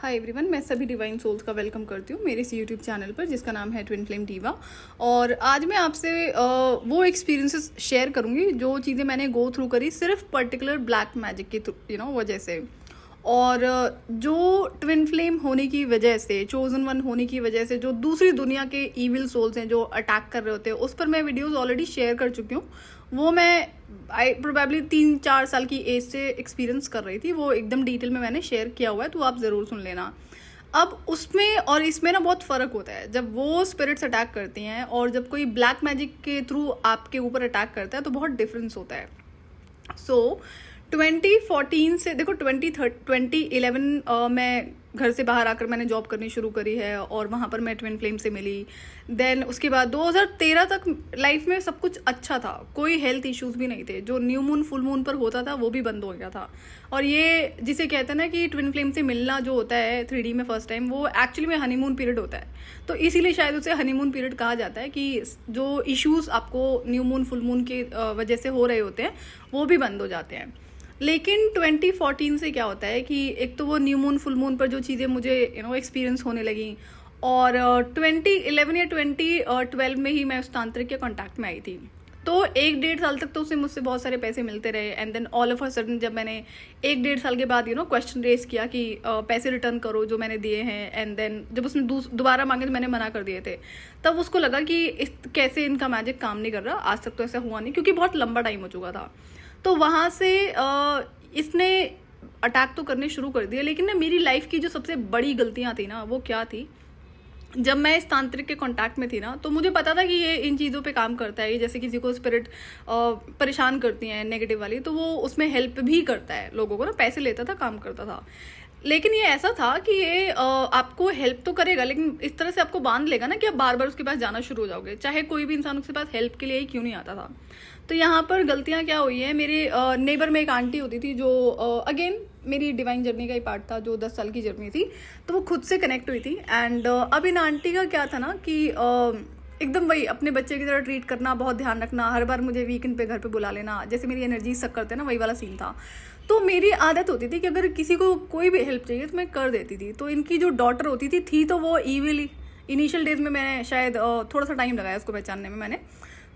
Hi everyone, मैं सभी divine souls का वेलकम करती हूँ मेरे इस यूट्यूब चैनल पर जिसका नाम है ट्विन फ्लेम डीवा। और आज मैं आपसे वो एक्सपीरियंसेस शेयर करूँगी जो चीज़ें मैंने गो थ्रू करी सिर्फ पर्टिकुलर ब्लैक मैजिक की वजह से। और जो ट्विन फ्लेम होने की वजह से, चोजन वन होने की वजह से जो दूसरी दुनिया के ईविल सोल्स हैं जो अटैक कर रहे होते हैं, उस पर मैं वीडियोस ऑलरेडी शेयर कर चुकी हूँ। वो मैं प्रोबेबली 3-4 साल की एज से एक्सपीरियंस कर रही थी। वो एकदम डिटेल में मैंने शेयर किया हुआ है, तो आप ज़रूर सुन लेना। अब उसमें और इसमें ना बहुत फ़र्क होता है जब वो स्पिरिट्स अटैक करती हैं और जब कोई ब्लैक मैजिक के थ्रू आपके ऊपर अटैक करता है, तो बहुत डिफरेंस होता है। सो 2014 से देखो 2011 मैं घर से बाहर आकर मैंने जॉब करनी शुरू करी है और वहाँ पर मैं ट्विन फ्लेम से मिली। देन उसके बाद 2013 तक लाइफ में सब कुछ अच्छा था, कोई हेल्थ इश्यूज भी नहीं थे। जो न्यू मून फुल मून पर होता था वो भी बंद हो गया था। और ये जिसे कहते हैं ना कि ट्विन फ्लेम से मिलना जो होता है 3D में फर्स्ट टाइम, वो एक्चुअली में हनीमून पीरियड होता है। तो इसीलिए शायद उसे हनीमून पीरियड कहा जाता है कि जो इश्यूज आपको न्यू मून फुल मून के वजह से हो रहे होते हैं वो भी बंद हो जाते हैं। लेकिन 2014 से क्या होता है कि एक तो वो न्यू मून फुल मून पर जो चीज़ें मुझे एक्सपीरियंस होने लगी, और 2011 या 2012 में ही मैं उस तांत्रिक के कांटेक्ट में आई थी। तो 1-1.5 साल तक तो उसे मुझसे बहुत सारे पैसे मिलते रहे। And then all of a sudden जब मैंने 1-1.5 साल के बाद क्वेश्चन रेस किया कि पैसे रिटर्न करो जो मैंने दिए हैं, एंड देन जब उसने दोबारा मांगे तो मैंने मना कर दिए थे। तब उसको लगा कि कैसे इनका मैजिक काम नहीं कर रहा। आज तक तो ऐसा हुआ नहीं क्योंकि बहुत लंबा टाइम हो चुका था। तो वहाँ से इसने अटैक तो करने शुरू कर दिया। लेकिन ना मेरी लाइफ की जो सबसे बड़ी गलतियाँ थी ना, वो क्या थी, जब मैं इस तांत्रिक के कांटेक्ट में थी ना, तो मुझे पता था कि ये इन चीज़ों पे काम करता है। जैसे किसी को स्पिरिट परेशान करती हैं नेगेटिव वाली, तो वो उसमें हेल्प भी करता है लोगों को, ना पैसे लेता था, काम करता था। लेकिन ये ऐसा था कि ये आपको हेल्प तो करेगा, लेकिन इस तरह से आपको बांध लेगा ना कि आप बार बार उसके पास जाना शुरू हो जाओगे, चाहे कोई भी इंसान उसके पास हेल्प के लिए ही क्यों नहीं आता था। तो यहाँ पर गलतियाँ क्या हुई है, मेरे नेबर में एक आंटी होती थी जो अगेन मेरी डिवाइन जर्नी का ही पार्ट था, जो 10 साल की जर्नी थी। तो वो खुद से कनेक्ट हुई थी। एंड अब इन आंटी का क्या था ना कि एकदम वही अपने बच्चे की तरह ट्रीट करना, बहुत ध्यान रखना, हर बार मुझे वीकेंड पे घर पे बुला लेना, जैसे मेरी एनर्जी सक करते हैं ना, वही वाला सीन था। तो मेरी आदत होती थी कि अगर किसी को कोई भी हेल्प चाहिए तो मैं कर देती थी। तो इनकी जो डॉटर होती थी तो वो ईविल, इनिशियल डेज में मैंने शायद थोड़ा सा टाइम लगाया उसको पहचानने में मैंने।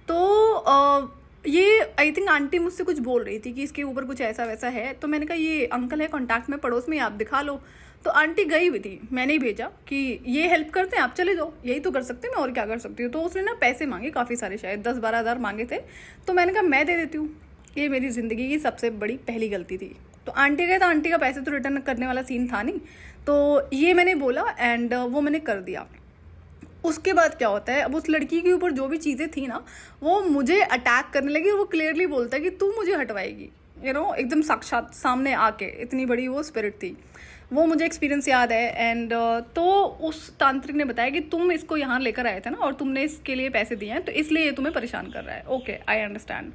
तो ये आई थिंक आंटी मुझसे कुछ बोल रही थी कि इसके ऊपर कुछ ऐसा वैसा है। तो मैंने कहा ये अंकल है कॉन्टैक्ट में पड़ोस में, आप दिखा लो। तो आंटी गई हुई थी, मैंने ही भेजा कि ये हेल्प करते हैं, आप चले जाओ, यही तो कर सकते हैं, मैं और क्या कर सकती हूँ। तो उसने ना पैसे मांगे काफ़ी सारे, शायद 10-12 हज़ार मांगे थे। तो मैंने कहा मैं दे देती हूँ। ये मेरी ज़िंदगी की सबसे बड़ी पहली गलती थी। तो आंटी गए तो आंटी का पैसे तो रिटर्न करने वाला सीन था नहीं। तो ये मैंने बोला एंड वो मैंने कर दिया। उसके बाद क्या होता है, अब उस लड़की के ऊपर जो भी चीज़ें थी ना, वो मुझे अटैक करने लगी। और वो क्लियरली बोलता है कि तू मुझे हटवाएगी, एकदम साक्षात सामने आके। इतनी बड़ी वो स्पिरिट थी। वो मुझे एक्सपीरियंस याद है। एंड तो उस तांत्रिक ने बताया कि तुम इसको यहाँ लेकर आए थे ना, और तुमने इसके लिए पैसे दिए हैं, तो इसलिए ये तुम्हें परेशान कर रहा है। Okay, I understand.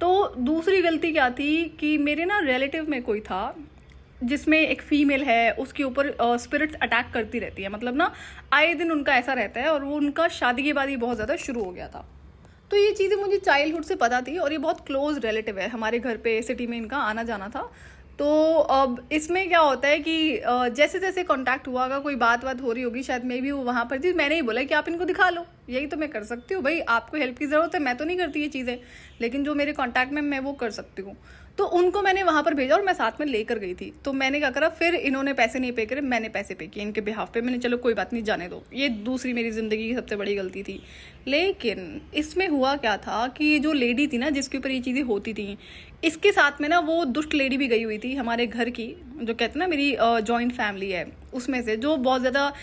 तो दूसरी गलती क्या थी कि मेरे ना रिलेटिव में कोई था जिसमें एक फीमेल है, उसके ऊपर स्पिरिट्स अटैक करती रहती है। मतलब ना आए दिन उनका ऐसा रहता है, और वो उनका शादी के बाद ही बहुत ज़्यादा शुरू हो गया था। तो ये चीज़ें मुझे चाइल्डहुड से पता थी, और ये बहुत क्लोज रिलेटिव है, हमारे घर पे सिटी में इनका आना जाना था। तो अब इसमें क्या होता है कि जैसे जैसे कांटेक्ट हुआ होगा, कोई बात हो रही होगी, शायद मैं भी वो वहाँ पर थी, मैंने ही बोला कि आप इनको दिखा लो, यही तो मैं कर सकती हूँ। भाई आपको हेल्प की ज़रूरत है, मैं तो नहीं करती ये चीज़ें, लेकिन जो मेरे कांटेक्ट में मैं वो कर सकती हूँ। तो उनको मैंने वहाँ पर भेजा और मैं साथ में लेकर गई थी। तो मैंने क्या करा, फिर इन्होंने पैसे नहीं पे करे, मैंने पैसे पे किए इनके बिहाफ पे। मैंने चलो कोई बात नहीं, जाने दो। ये दूसरी मेरी ज़िंदगी की सबसे बड़ी गलती थी। लेकिन इसमें हुआ क्या था कि जो लेडी थी ना जिसके ऊपर ये चीज़ें होती थी, इसके साथ में ना वो दुष्ट लेडी भी गई हुई थी हमारे घर की, जो कहते हैं ना मेरी जॉइंट फैमिली है उसमें से, जो बहुत ज़्यादा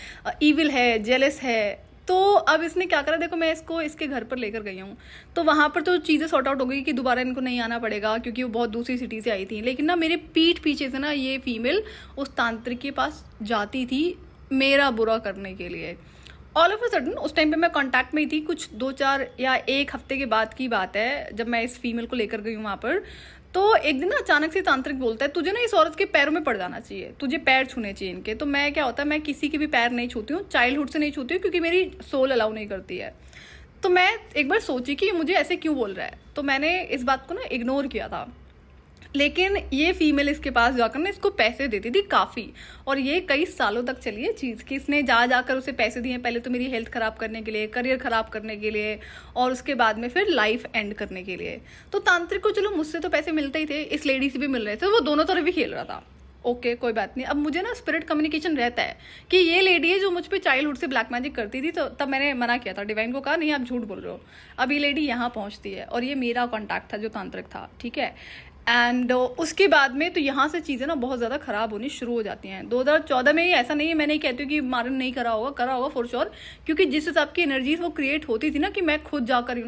ईविल है, जेलस है। तो अब इसने क्या करा, देखो मैं इसको इसके घर पर लेकर गई हूँ, तो वहाँ पर तो चीज़ें सॉर्ट आउट हो गई कि दोबारा इनको नहीं आना पड़ेगा, क्योंकि वो बहुत दूसरी सिटी से आई थी। लेकिन ना मेरे पीठ पीछे से ना ये फीमेल उस तांत्रिक के पास जाती थी मेरा बुरा करने के लिए। ऑल ऑफ अ सडन उस टाइम पे मैं कांटेक्ट में ही थी, कुछ 2-4 या 1 हफ्ते के बाद की बात है, जब मैं इस फीमेल को लेकर गई हूँ वहाँ पर। तो एक दिन ना अचानक से तांत्रिक बोलता है, तुझे ना इस औरत के पैरों में पड़ जाना चाहिए, तुझे पैर छूने चाहिए इनके। तो मैं क्या होता है, मैं किसी के भी पैर नहीं छूती हूँ, चाइल्डहुड से नहीं छूती हूँ, क्योंकि मेरी सोल अलाउ नहीं करती है। तो मैं एक बार सोची कि मुझे ऐसे क्यों बोल रहा है, तो मैंने इस बात को ना इग्नोर किया था। लेकिन ये फीमेल इसके पास जाकर ना इसको पैसे देती थी काफ़ी, और ये कई सालों तक चली है चीज़ कि इसने जा जाकर उसे पैसे दिए, पहले तो मेरी हेल्थ ख़राब करने के लिए, करियर ख़राब करने के लिए, और उसके बाद में फिर लाइफ एंड करने के लिए। तो तांत्रिक को चलो मुझसे तो पैसे मिलते ही थे, इस लेडी से भी मिल रहे थे, वो दोनों तरफ भी खेल रहा था। ओके कोई बात नहीं। अब मुझे ना स्पिरिट कम्युनिकेशन रहता है कि ये लेडी है जो मुझ पे चाइल्डहुड से ब्लैक मैजिक करती थी, तो तब मैंने मना किया था, डिवाइन को कहा नहीं आप झूठ बोल रहे हो। अब ये लेडी यहाँ पहुँचती है और ये मेरा कॉन्टैक्ट था जो तांत्रिक था, ठीक है। एंड उसके बाद में तो यहाँ से चीज़ें ना बहुत ज़्यादा ख़राब होनी शुरू हो जाती हैं। 2014 में ही ऐसा नहीं है, मैं नहीं कहती हूँ कि मारन नहीं करा होगा फॉर श्योर, क्योंकि जिस हिसाब की एनर्जीज वो क्रिएट होती थी ना कि मैं खुद जाकर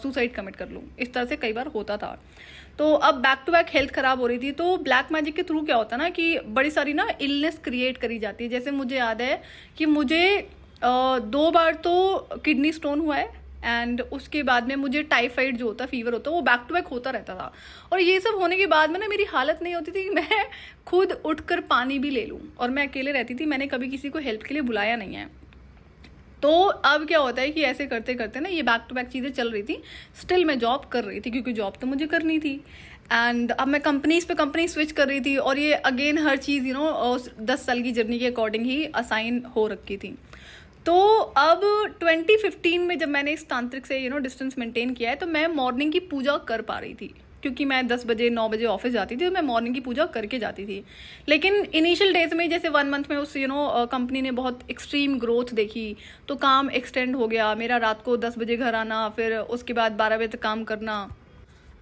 सुसाइड कमिट कर लूँ, इस तरह से कई बार होता था। तो अब बैक टू बैक हेल्थ खराब हो रही थी। तो ब्लैक मैजिक के थ्रू क्या होता है ना कि बड़ी सारी ना इलनेस क्रिएट करी जाती है। जैसे मुझे याद है कि मुझे 2 बार तो किडनी स्टोन हुआ है, एंड उसके बाद में मुझे टाइफाइड जो होता है, फीवर होता है, वो बैक टू बैक होता रहता था। और ये सब होने के बाद में ना मेरी हालत नहीं होती थी कि मैं खुद उठकर पानी भी ले लूँ, और मैं अकेले रहती थी, मैंने कभी किसी को हेल्प के लिए बुलाया नहीं है। तो अब क्या होता है कि ऐसे करते करते ना ये बैक टू बैक चीज़ें चल रही थी। स्टिल मैं जॉब कर रही थी क्योंकि जॉब तो मुझे करनी थी, एंड अब मैं कंपनीज पे कंपनी स्विच कर रही थी, और ये अगेन हर चीज़ 10 साल की जर्नी के अकॉर्डिंग ही असाइन हो रखी थी। तो अब 2015 में जब मैंने इस तांत्रिक से डिस्टेंस मेंटेन किया है, तो मैं मॉर्निंग की पूजा कर पा रही थी, क्योंकि मैं 10 बजे 9 बजे ऑफिस जाती थी, तो मैं मॉर्निंग की पूजा करके जाती थी। लेकिन इनिशियल डेज में जैसे 1 मंथ में उस कंपनी ने बहुत एक्सट्रीम ग्रोथ देखी, तो काम एक्सटेंड हो गया, मेरा रात को 10 बजे घर आना, फिर उसके बाद 12 बजे तक काम करना।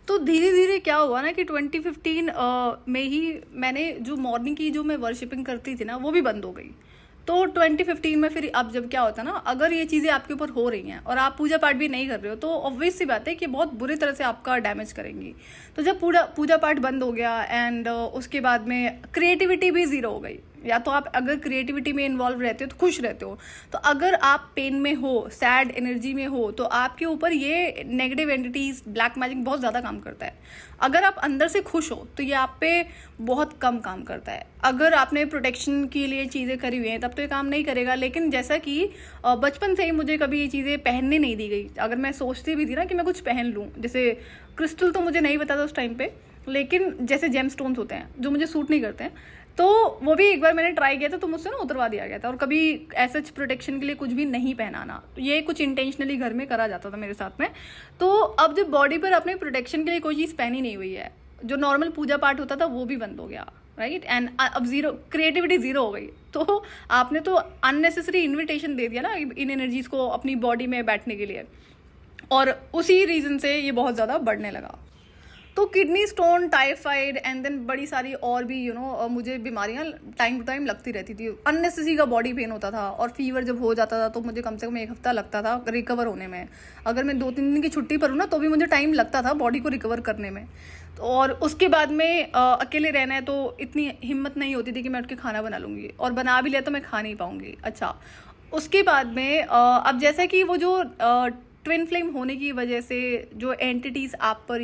तो धीरे धीरे क्या हुआ ना कि 2015 में ही मैंने जो मॉर्निंग की जो मैं वर्शिपिंग करती थी ना, वो भी बंद हो गई। तो 2015 में फिर अब जब क्या होता है ना, अगर ये चीज़ें आपके ऊपर हो रही हैं और आप पूजा पाठ भी नहीं कर रहे हो, तो ऑब्वियस सी बात है कि बहुत बुरी तरह से आपका डैमेज करेंगी। तो जब पूजा पाठ बंद हो गया, एंड उसके बाद में क्रिएटिविटी भी ज़ीरो हो गई। या तो आप अगर क्रिएटिविटी में इन्वॉल्व रहते हो तो खुश रहते हो, तो अगर आप पेन में हो, सैड एनर्जी में हो, तो आपके ऊपर ये नेगेटिव एंटिटीज ब्लैक मैजिक बहुत ज़्यादा काम करता है। अगर आप अंदर से खुश हो तो ये आप पे बहुत कम काम करता है। अगर आपने प्रोटेक्शन के लिए चीज़ें करी हुई हैं तब तो ये काम नहीं करेगा। लेकिन जैसा कि बचपन से ही मुझे कभी ये चीज़ें पहनने नहीं दी गई। अगर मैं सोचती भी थी ना कि मैं कुछ पहन लूँ, जैसे क्रिस्टल तो मुझे नहीं पता था उस टाइम पे, लेकिन जैसे जेम स्टोन्स होते हैं जो मुझे सूट नहीं करते हैं, तो वो भी एक बार मैंने ट्राई किया था, तो मुझसे ना उतरवा दिया गया था। और कभी ऐसा प्रोटेक्शन के लिए कुछ भी नहीं पहनाना, तो ये कुछ इंटेंशनली घर में करा जाता था मेरे साथ में। तो अब जब बॉडी पर अपने प्रोटेक्शन के लिए कोई चीज़ पहनी नहीं हुई है, जो नॉर्मल पूजा पाठ होता था वो भी बंद हो गया, राइट। एंड अब जीरो क्रिएटिविटी जीरो हो गई। तो आपने तो अननेसेसरी इन्विटेशन दे दिया ना इन एनर्जीज को अपनी बॉडी में बैठने के लिए, और उसी रीज़न से ये बहुत ज़्यादा बढ़ने लगा। तो kidney stone, typhoid, and then बड़ी सारी और भी मुझे बीमारियां टाइम टू टाइम लगती रहती थी। अननेसेसरी का बॉडी पेन होता था, और फीवर जब हो जाता था तो मुझे कम से कम 1 हफ्ता लगता था रिकवर होने में। अगर मैं 2-3 दिन की छुट्टी पर हूँ ना, तो भी मुझे टाइम लगता था बॉडी को रिकवर करने में। तो और उसके बाद में अकेले रहना है, तो इतनी हिम्मत नहीं होती थी कि मैं उठ के खाना बना लूँगी, और बना भी लिया तो मैं खा नहीं पाऊँगी। अच्छा, उसके बाद में अब जैसा कि वो जो ट्विन फ्लेम होने की वजह से जो एंटिटीज़ आप पर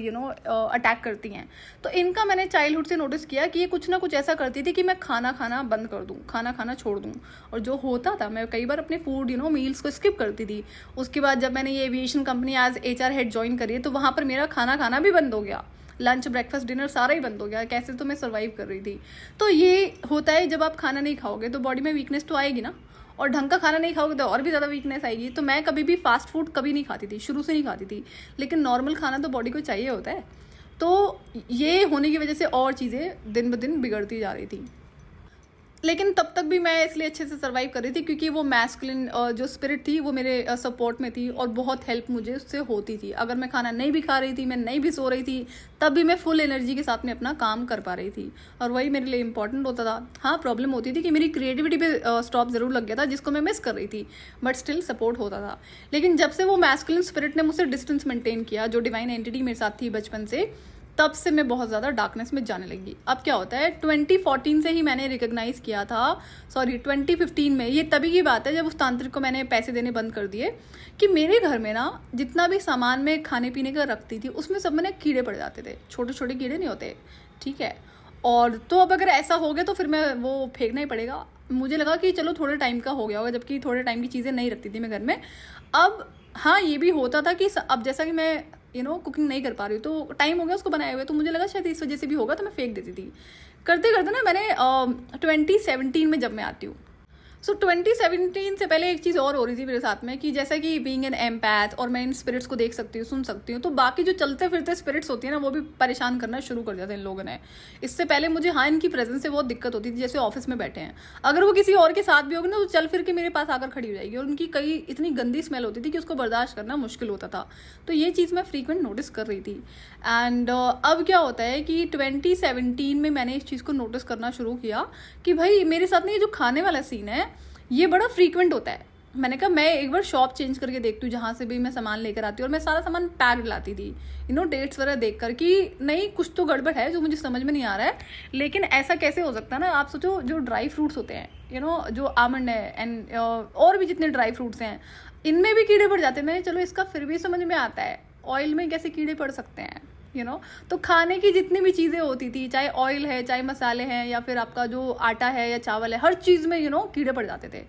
अटैक करती हैं, तो इनका मैंने चाइल्डहुड से नोटिस किया कि ये कुछ ना कुछ ऐसा करती थी कि मैं खाना खाना बंद कर दूं, खाना खाना छोड़ दूं। और जो होता था, मैं कई बार अपने फूड मील्स को स्किप करती थी। उसके बाद जब मैंने ये aviation company as HR head join करी है, तो वहाँ पर मेरा खाना खाना भी बंद हो गया, लंच ब्रेकफास्ट डिनर सारा ही बंद हो गया। कैसे तो मैं सर्वाइव कर रही थी। तो ये होता है, जब आप खाना नहीं खाओगे तो बॉडी में वीकनेस तो आएगी ना, और ढंग का खाना नहीं खाओगे तो और भी ज़्यादा वीकनेस आएगी। तो मैं कभी भी फास्ट फूड कभी नहीं खाती थी, शुरू से नहीं खाती थी, लेकिन नॉर्मल खाना तो बॉडी को चाहिए होता है। तो ये होने की वजह से और चीज़ें दिन ब दिन बिगड़ती जा रही थी। लेकिन तब तक भी मैं इसलिए अच्छे से सर्वाइव कर रही थी क्योंकि वो मैस्कुलिन जो स्पिरिट थी वो मेरे सपोर्ट में थी, और बहुत हेल्प मुझे उससे होती थी। अगर मैं खाना नहीं भी खा रही थी, मैं नहीं भी सो रही थी, तब भी मैं फुल एनर्जी के साथ में अपना काम कर पा रही थी, और वही मेरे लिए इंपॉर्टेंट होता था। हाँ, प्रॉब्लम होती थी कि मेरी क्रिएटिविटी पे स्टॉप ज़रूर लग गया था, जिसको मैं मिस कर रही थी, बट स्टिल सपोर्ट होता था। लेकिन जब से वो मैस्कुलिन स्पिरिट ने मुझसे डिस्टेंस मेंटेन किया, जो डिवाइन एंटिटी मेरे साथ थी बचपन से, तब से मैं बहुत ज़्यादा डार्कनेस में जाने लगी। अब क्या होता है, 2014 से ही मैंने रिकॉग्नाइज़ किया था, 2015 में, ये तभी की बात है जब उस तांत्रिक को मैंने पैसे देने बंद कर दिए, कि मेरे घर में ना जितना भी सामान मैं खाने पीने का रखती थी उसमें सब में ना कीड़े पड़ जाते थे। छोटे छोटे कीड़े नहीं होते, ठीक है। और तो अब अगर ऐसा हो गया तो फिर मैं वो फेंकना ही पड़ेगा। मुझे लगा कि चलो थोड़े टाइम का हो गया होगा, जबकि थोड़े टाइम की चीज़ें नहीं रखती थी मैं घर में। अब हाँ, ये भी होता था कि अब जैसा कि मैं कुकिंग नहीं कर पा रही हूँ, तो टाइम हो गया उसको बनाए हुए, तो मुझे लगा शायद इस वजह से भी होगा, तो मैं फेंक देती थी। करते करते ना मैंने 2017 में जब मैं आती हूँ, 2017 से पहले एक चीज़ और हो रही थी मेरे साथ में, कि जैसा कि बीइंग एन एम्पैथ और मैं इन स्पिरिट्स को देख सकती हूँ, सुन सकती हूँ, तो बाकी जो चलते फिरते स्पिरिट्स होती है ना, वो भी परेशान करना शुरू कर दिया था इन लोगों ने। इससे पहले मुझे हाँ इनकी प्रेजेंस से बहुत दिक्कत होती थी, जैसे ऑफिस में बैठे हैं, अगर वो किसी और के साथ भी होगी ना, तो चल फिर के मेरे पास आकर खड़ी हो जाएगी, और उनकी कई इतनी गंदी स्मेल होती थी कि उसको बर्दाश्त करना मुश्किल होता था। तो ये चीज़ मैं फ्रीक्वेंट नोटिस कर रही थी। एंड अब क्या होता है कि 2017 में मैंने इस चीज़ को नोटिस करना शुरू किया कि भाई मेरे साथ में ये जो खाने वाला सीन है ये बड़ा फ्रीक्वेंट होता है। मैंने कहा मैं एक बार शॉप चेंज करके देखती हूँ जहाँ से भी मैं सामान लेकर आती हूँ, और मैं सारा सामान पैक्ड लाती थी, डेट्स वगैरह देख कर कि नहीं कुछ तो गड़बड़ है जो मुझे समझ में नहीं आ रहा है। लेकिन ऐसा कैसे हो सकता है ना, आप सोचो जो ड्राई फ्रूट्स होते हैं, जो आमंड है एंड और भी जितने ड्राई फ्रूट्स हैं, इनमें भी कीड़े पड़ जाते हैं। मैं चलो इसका फिर भी समझ में आता है, ऑयल में कैसे कीड़े पड़ सकते हैं, तो खाने की जितनी भी चीज़ें होती थी, चाहे ऑयल है, चाहे मसाले हैं, या फिर आपका जो आटा है या चावल है, हर चीज़ में कीड़े पड़ जाते थे।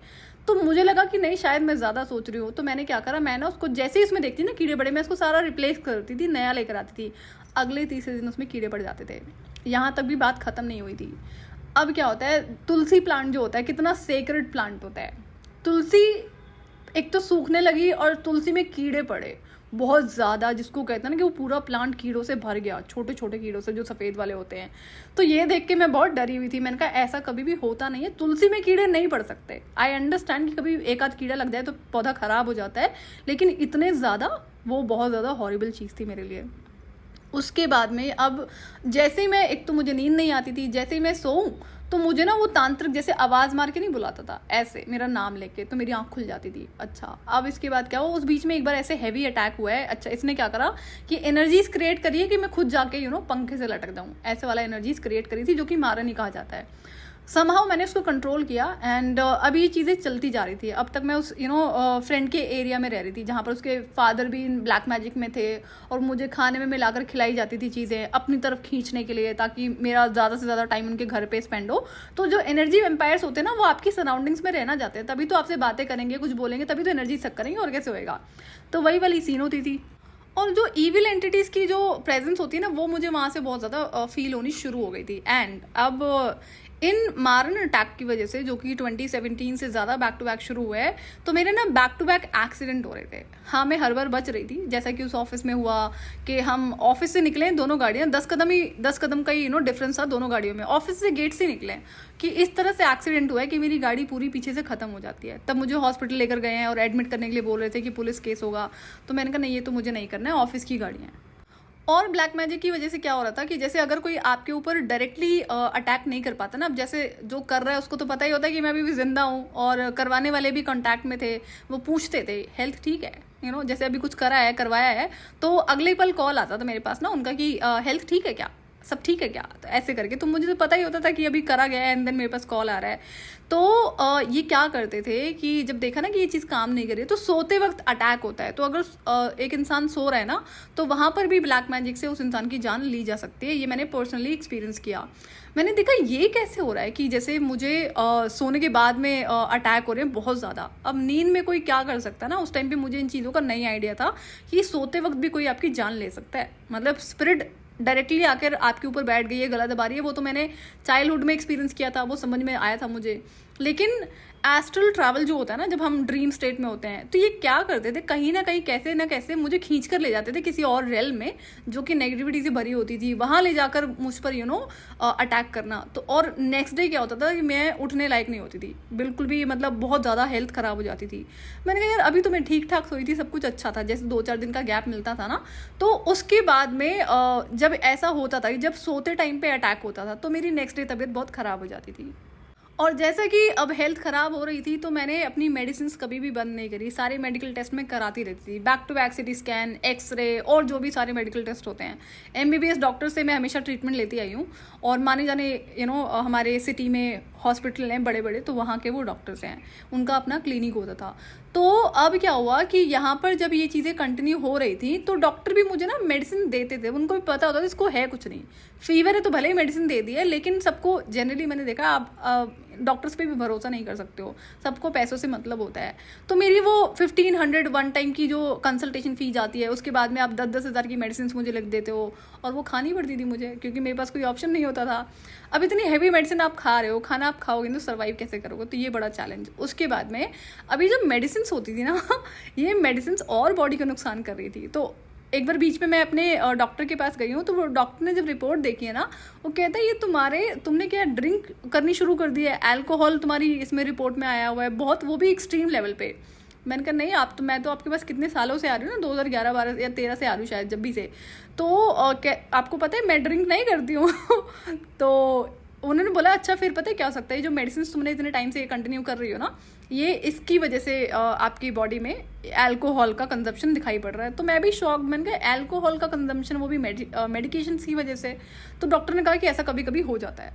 तो मुझे लगा कि नहीं शायद मैं ज़्यादा सोच रही हूँ, तो मैंने क्या करा, मैं ना उसको जैसे ही इसमें देखती ना कीड़े पड़े, मैं इसको सारा रिप्लेस करती थी, नया लेकर आती थी। अगले तीसरे दिन उसमें कीड़े पड़ जाते थे, यहाँ तक भी बात ख़त्म नहीं हुई थी। अब क्या होता है, तुलसी प्लांट जो होता है कितना सेक्रेड प्लांट होता है। तुलसी एक तो सूखने लगी और तुलसी में कीड़े पड़े बहुत ज़्यादा, जिसको कहते हैं ना कि वो पूरा प्लांट कीड़ों से भर गया, छोटे छोटे कीड़ों से जो सफ़ेद वाले होते हैं। तो ये देख के मैं बहुत डरी हुई थी। मैंने कहा ऐसा कभी भी होता नहीं है, तुलसी में कीड़े नहीं पड़ सकते। आई अंडरस्टैंड कि कभी एक आध कीड़ा लग जाए तो पौधा ख़राब हो जाता है, लेकिन इतने ज़्यादा वो बहुत ज़्यादा हॉरिबल चीज़ थी मेरे लिए। उसके बाद में अब जैसे ही मैं, एक तो मुझे नींद नहीं आती थी, जैसे ही मैं सोऊं तो मुझे ना वो तांत्रिक जैसे आवाज़ मार के नहीं बुलाता था, ऐसे मेरा नाम लेके, तो मेरी आँख खुल जाती थी। अच्छा, अब इसके बाद क्या हुआ, उस बीच में एक बार ऐसे हैवी अटैक हुआ है। अच्छा, इसने क्या करा कि एनर्जीज क्रिएट करी है कि मैं खुद जाके पंखे से लटक जाऊँ, ऐसे वाला एनर्जीज क्रिएट करी थी, जो कि मारन ही कहा जाता है। समहाउ मैंने उसको कंट्रोल किया एंड अब ये चीज़ें चलती जा रही थी। अब तक मैं उस फ्रेंड के एरिया में रह रही थी जहाँ पर उसके फादर भी ब्लैक मैजिक में थे, और मुझे खाने में मिलाकर खिलाई जाती थी चीज़ें अपनी तरफ खींचने के लिए, ताकि मेरा ज़्यादा से ज़्यादा टाइम उनके घर पे स्पेंड हो। तो जो एनर्जी वेम्पायर्स होते हैं ना, वो आपकी सराउंडिंग्स में रहना चाहते हैं, तभी तो आपसे बातें करेंगे, कुछ बोलेंगे, तभी तो एनर्जी सक करेंगे, और कैसे होएगा। तो वही वाली सीन होती थी। और जो ईविल एंटिटीज़ की जो प्रेजेंस होती है ना, वो मुझे वहाँ से बहुत ज़्यादा फील होनी शुरू हो गई थी। एंड अब इन मारन अटैक की वजह से, जो कि 2017 से ज़्यादा बैक टू बैक शुरू हुए हैं, तो मेरे ना बैक टू बैक एक्सीडेंट हो रहे थे। हाँ, मैं हर बार बच रही थी, जैसा कि उस ऑफिस में हुआ कि हम ऑफिस से निकले, दोनों गाड़ियाँ 10 कदम का ही डिफरेंस था दोनों गाड़ियों में, ऑफिस से गेट से निकले, कि इस तरह से एक्सीडेंट हुआ है कि मेरी गाड़ी पूरी पीछे से ख़त्म हो जाती है। तब मुझे हॉस्पिटल लेकर गए हैं और एडमिट करने के लिए बोल रहे थे कि पुलिस केस होगा। तो मैंने कहा नहीं, ये तो मुझे नहीं करना है, ऑफिस की गाड़ियाँ हैं। और ब्लैक मैजिक की वजह से क्या हो रहा था कि जैसे अगर कोई आपके ऊपर डायरेक्टली अटैक नहीं कर पाता ना, अब जैसे जो कर रहा है उसको तो पता ही होता है कि मैं अभी भी जिंदा हूँ, और करवाने वाले भी कांटेक्ट में थे, वो पूछते थे हेल्थ ठीक है, जैसे अभी कुछ करा है, करवाया है, तो अगले पल कॉल आता था मेरे पास ना उनका कि हेल्थ ठीक है क्या, सब ठीक है क्या, तो ऐसे करके। तो मुझे तो पता ही होता था कि अभी करा गया है, एंड देन मेरे पास कॉल आ रहा है। तो ये क्या करते थे कि जब देखा ना कि ये चीज़ काम नहीं कर रही, तो सोते वक्त अटैक होता है। तो अगर एक इंसान सो रहा है ना, तो वहाँ पर भी ब्लैक मैजिक से उस इंसान की जान ली जा सकती है। ये मैंने पर्सनली एक्सपीरियंस किया। मैंने देखा ये कैसे हो रहा है कि जैसे मुझे सोने के बाद में अटैक हो रहे हैं बहुत ज़्यादा। अब नींद में कोई क्या कर सकता है ना, उस टाइम पे मुझे इन चीज़ों का नई आइडिया था कि सोते वक्त भी कोई आपकी जान ले सकता है, मतलब स्पिरिट डायरेक्टली आकर आपके ऊपर बैठ गई है, गला दबा रही है। वो तो मैंने चाइल्डहुड में एक्सपीरियंस किया था, वो समझ में आया था मुझे। लेकिन एस्ट्रल ट्रैवल जो होता है ना, जब हम ड्रीम स्टेट में होते हैं, तो ये क्या करते थे, कहीं ना कहीं कैसे ना कैसे मुझे खींच कर ले जाते थे किसी और रेल में जो कि नेगेटिविटी से भरी होती थी, वहाँ ले जाकर मुझ पर अटैक करना। तो और नेक्स्ट डे क्या होता था कि मैं उठने लायक नहीं होती थी बिल्कुल भी, मतलब बहुत ज़्यादा हेल्थ ख़राब हो जाती थी। मैंने कहा यार अभी तो मैं ठीक ठाक सोई थी, सब कुछ अच्छा था, जैसे 2-4 दिन का गैप मिलता था ना, तो उसके बाद में जब ऐसा होता था कि जब सोते टाइम पे अटैक होता था, तो मेरी नेक्स्ट डे तबीयत बहुत ख़राब हो जाती थी। और जैसा कि अब हेल्थ ख़राब हो रही थी, तो मैंने अपनी मेडिसिन कभी भी बंद नहीं करी, सारे मेडिकल टेस्ट में कराती रहती थी, back to back CT scan, x-ray, और जो भी सारे मेडिकल टेस्ट होते हैं। MBBS डॉक्टर से मैं हमेशा ट्रीटमेंट लेती आई हूँ, और माने जाने हमारे सिटी में हॉस्पिटल हैं बड़े बड़े, तो वहाँ के वो डॉक्टर्स हैं, उनका अपना क्लिनिक होता था। तो अब क्या हुआ कि यहाँ पर जब ये चीज़ें कंटिन्यू हो रही थी, तो डॉक्टर भी मुझे ना मेडिसिन देते थे, उनको भी पता होता था इसको है कुछ नहीं, फीवर है तो भले ही मेडिसिन दे दी है, लेकिन सबको जनरली मैंने देखा, आप डॉक्टर्स पे भी भरोसा नहीं कर सकते हो, सबको पैसों से मतलब होता है। तो मेरी वो 1500 वन टाइम की जो कंसल्टेशन फी जाती है, उसके बाद में आप 10-10 हज़ार की मेडिसिन मुझे लिख देते हो, और वो खानी पड़ती थी मुझे क्योंकि मेरे पास कोई ऑप्शन नहीं होता था। अब इतनी हैवी मेडिसिन आप खा रहे हो, खाना आप खाओगे तो सर्वाइव कैसे करोगे, तो ये बड़ा चैलेंज। उसके बाद में अभी जब मेडिसिन होती थी ना ये मेडिसिन और बॉडी को नुकसान कर रही थी। तो एक बार बीच में मैं अपने डॉक्टर के पास गई हूँ, तो वो डॉक्टर ने जब रिपोर्ट देखी है ना, वो कहता है ये तुमने क्या ड्रिंक करनी शुरू कर दी है, अल्कोहल तुम्हारी इसमें रिपोर्ट में आया हुआ है बहुत, वो भी एक्सट्रीम लेवल पे। मैंने कहा नहीं, मैं तो आपके पास कितने सालों से आ रही हूँ ना, 2011 12 या 13 से आ रही हूँ शायद, जब भी से। तो आपको पता है मैं ड्रिंक नहीं करती हूँ तो उन्होंने बोला अच्छा फिर पता है क्या हो सकता है, जो मेडिसिन तुमने इतने टाइम से कंटिन्यू कर रही हो ना, ये इसकी वजह से आपकी बॉडी में अल्कोहल का कंजप्शन दिखाई पड़ रहा है। तो मैं भी शॉक, मैंने कहा अल्कोहल का कंजप्शन, वो भी मेडिकेशन की वजह से। तो डॉक्टर ने कहा कि ऐसा कभी कभी हो जाता है।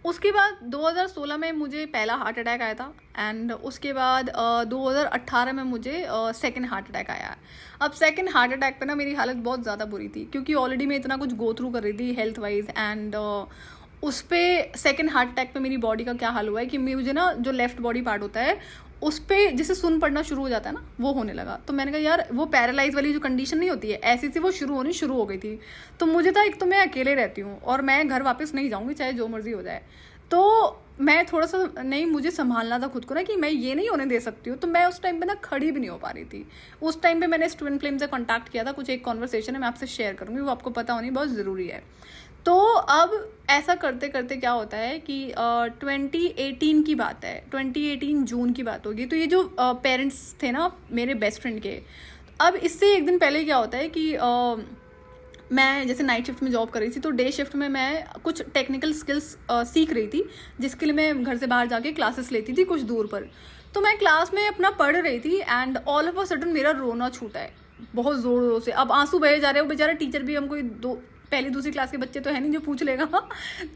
उसके बाद 2016 में मुझे पहला हार्ट अटैक आया था, एंड उसके बाद 2018 में मुझे सेकंड हार्ट अटैक आया। अब सेकंड हार्ट अटैक पे ना मेरी हालत बहुत ज़्यादा बुरी थी, क्योंकि ऑलरेडी मैं इतना कुछ गो थ्रू कर रही थी हेल्थ वाइज, एंड उस पर सेकेंड हार्ट अटैक पे मेरी बॉडी का क्या हाल हुआ है कि मुझे ना जो लेफ्ट बॉडी पार्ट होता है उस पर जैसे सुन पड़ना शुरू हो जाता है ना, वो होने लगा। तो मैंने कहा यार वो पैरालाइज वाली जो कंडीशन नहीं होती है, ऐसी सी वो शुरू हो गई थी। तो मुझे था एक तो मैं अकेले रहती हूँ और मैं घर वापस नहीं जाऊँगी चाहे जो मर्जी हो जाए, तो मैं थोड़ा सा नहीं, मुझे संभालना था खुद को ना कि मैं ये नहीं होने दे सकती हूँ। तो मैं उस टाइम पे ना खड़ी भी नहीं हो पा रही थी। उस टाइम पे मैंने ट्विन फ्लेम से कॉन्टैक्ट किया था, कुछ एक कॉन्वर्सेशन है मैं आपसे शेयर करूँगी, वो आपको पता होनी बहुत ज़रूरी है। तो अब ऐसा करते करते क्या होता है कि 2018 की बात है, 2018 जून की बात होगी। तो ये जो पेरेंट्स थे ना मेरे बेस्ट फ्रेंड के, अब इससे एक दिन पहले क्या होता है कि मैं जैसे नाइट शिफ्ट में जॉब कर रही थी, तो डे शिफ्ट में मैं कुछ टेक्निकल स्किल्स सीख रही थी, जिसके लिए मैं घर से बाहर जाके क्लासेस लेती थी कुछ दूर पर। तो मैं क्लास में अपना पढ़ रही थी, and all of a sudden मेरा रोना छूटा है बहुत ज़ोर ज़ोर से। अब आंसू बहे जा रहे हो, बेचारा टीचर भी, हम कोई पहली दूसरी क्लास के बच्चे तो है नहीं जो पूछ लेगा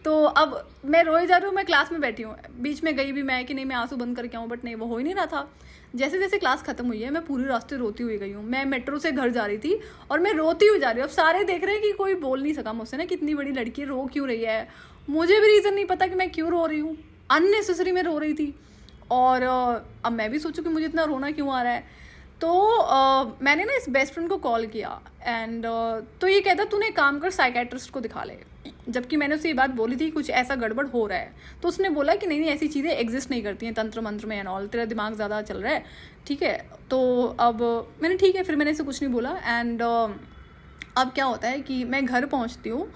तो अब मैं रोए जा रही हूँ, मैं क्लास में बैठी हूँ, बीच में गई भी मैं कि नहीं मैं आंसू बंद करके आऊँ, बट नहीं, वो हो ही नहीं रहा था। जैसे जैसे क्लास खत्म हुई है, मैं पूरे रास्ते रोती हुई गई हूँ। मैं मेट्रो से घर जा रही थी और मैं रोती हुई जा रही हूँ। अब सारे देख रहे हैं कि कोई बोल नहीं सका मुझसे ना, कितनी बड़ी लड़की रो क्यों रही है। मुझे भी रीज़न नहीं पता कि मैं क्यों रो रही हूँ, अननेसेसरी मैं रो रही थी। और अब मैं भी सोचूं कि मुझे इतना रोना क्यों आ रहा है। तो मैंने ना इस बेस्ट फ्रेंड को कॉल किया, एंड तो ये कहता तूने एक काम कर, साइकेट्रिस्ट को दिखा ले। जबकि मैंने उसे ये बात बोली थी कुछ ऐसा गड़बड़ हो रहा है, तो उसने बोला कि नहीं ऐसी चीज़ें एग्जिस्ट नहीं करती हैं तंत्र मंत्र में एंड ऑल, तेरा दिमाग ज़्यादा चल रहा है, ठीक है। तो अब मैंने ठीक है, फिर मैंने इसे कुछ नहीं बोला। एंड अब क्या होता है कि मैं घर पहुंचती हूँ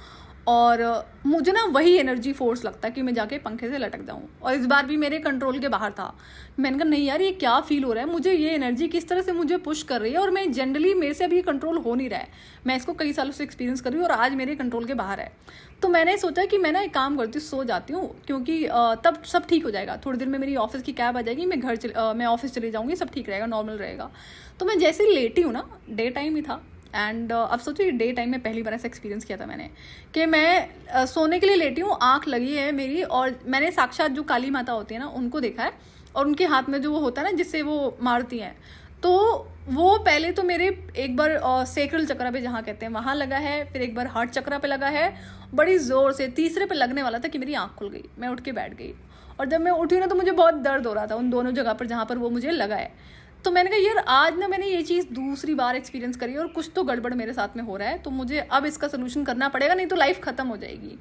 और मुझे ना वही एनर्जी फोर्स लगता है कि मैं जाके पंखे से लटक जाऊँ, और इस बार भी मेरे कंट्रोल के बाहर था। मैंने कहा नहीं यार ये क्या फील हो रहा है मुझे, ये एनर्जी किस तरह से मुझे पुश कर रही है, और मैं जनरली मेरे से अभी ये कंट्रोल हो नहीं रहा है। मैं इसको कई सालों से एक्सपीरियंस कर रही हूँ और आज मेरे कंट्रोल के बाहर है। तो मैंने सोचा कि मैं ना एक काम करती हूँ, सो जाती हूँ, क्योंकि तब सब ठीक हो जाएगा। थोड़ी देर में मेरी ऑफिस की कैब आ जाएगी, मैं ऑफिस चली जाऊँगी, सब ठीक रहेगा, नॉर्मल रहेगा। तो मैं जैसे ही लेटी हूँ ना, डे टाइम ही था, एंड अब सोचिए डे टाइम में पहली बार ऐसा एक्सपीरियंस किया था मैंने कि मैं सोने के लिए लेटी हूँ, आँख लगी है मेरी, और मैंने साक्षात जो काली माता होती है ना उनको देखा है, और उनके हाथ में जो वो होता है ना जिससे वो मारती हैं, तो वो पहले तो मेरे एक बार सेक्रल चक्रा पे जहाँ कहते हैं वहाँ लगा है, फिर एक बार हार्ट चक्रा पे लगा है बड़ी ज़ोर से, तीसरे पे लगने वाला था कि मेरी आँख खुल गई, मैं उठ के बैठ गई। और जब मैं उठी ना तो मुझे बहुत दर्द हो रहा था उन दोनों जगह पर जहाँ पर वो मुझे लगा है। तो मैंने कहा यार आज ना मैंने ये चीज़ दूसरी बार एक्सपीरियंस करी और कुछ तो गड़बड़ मेरे साथ में हो रहा है, तो मुझे अब इसका सोल्यूशन करना पड़ेगा, नहीं तो लाइफ ख़त्म हो जाएगी।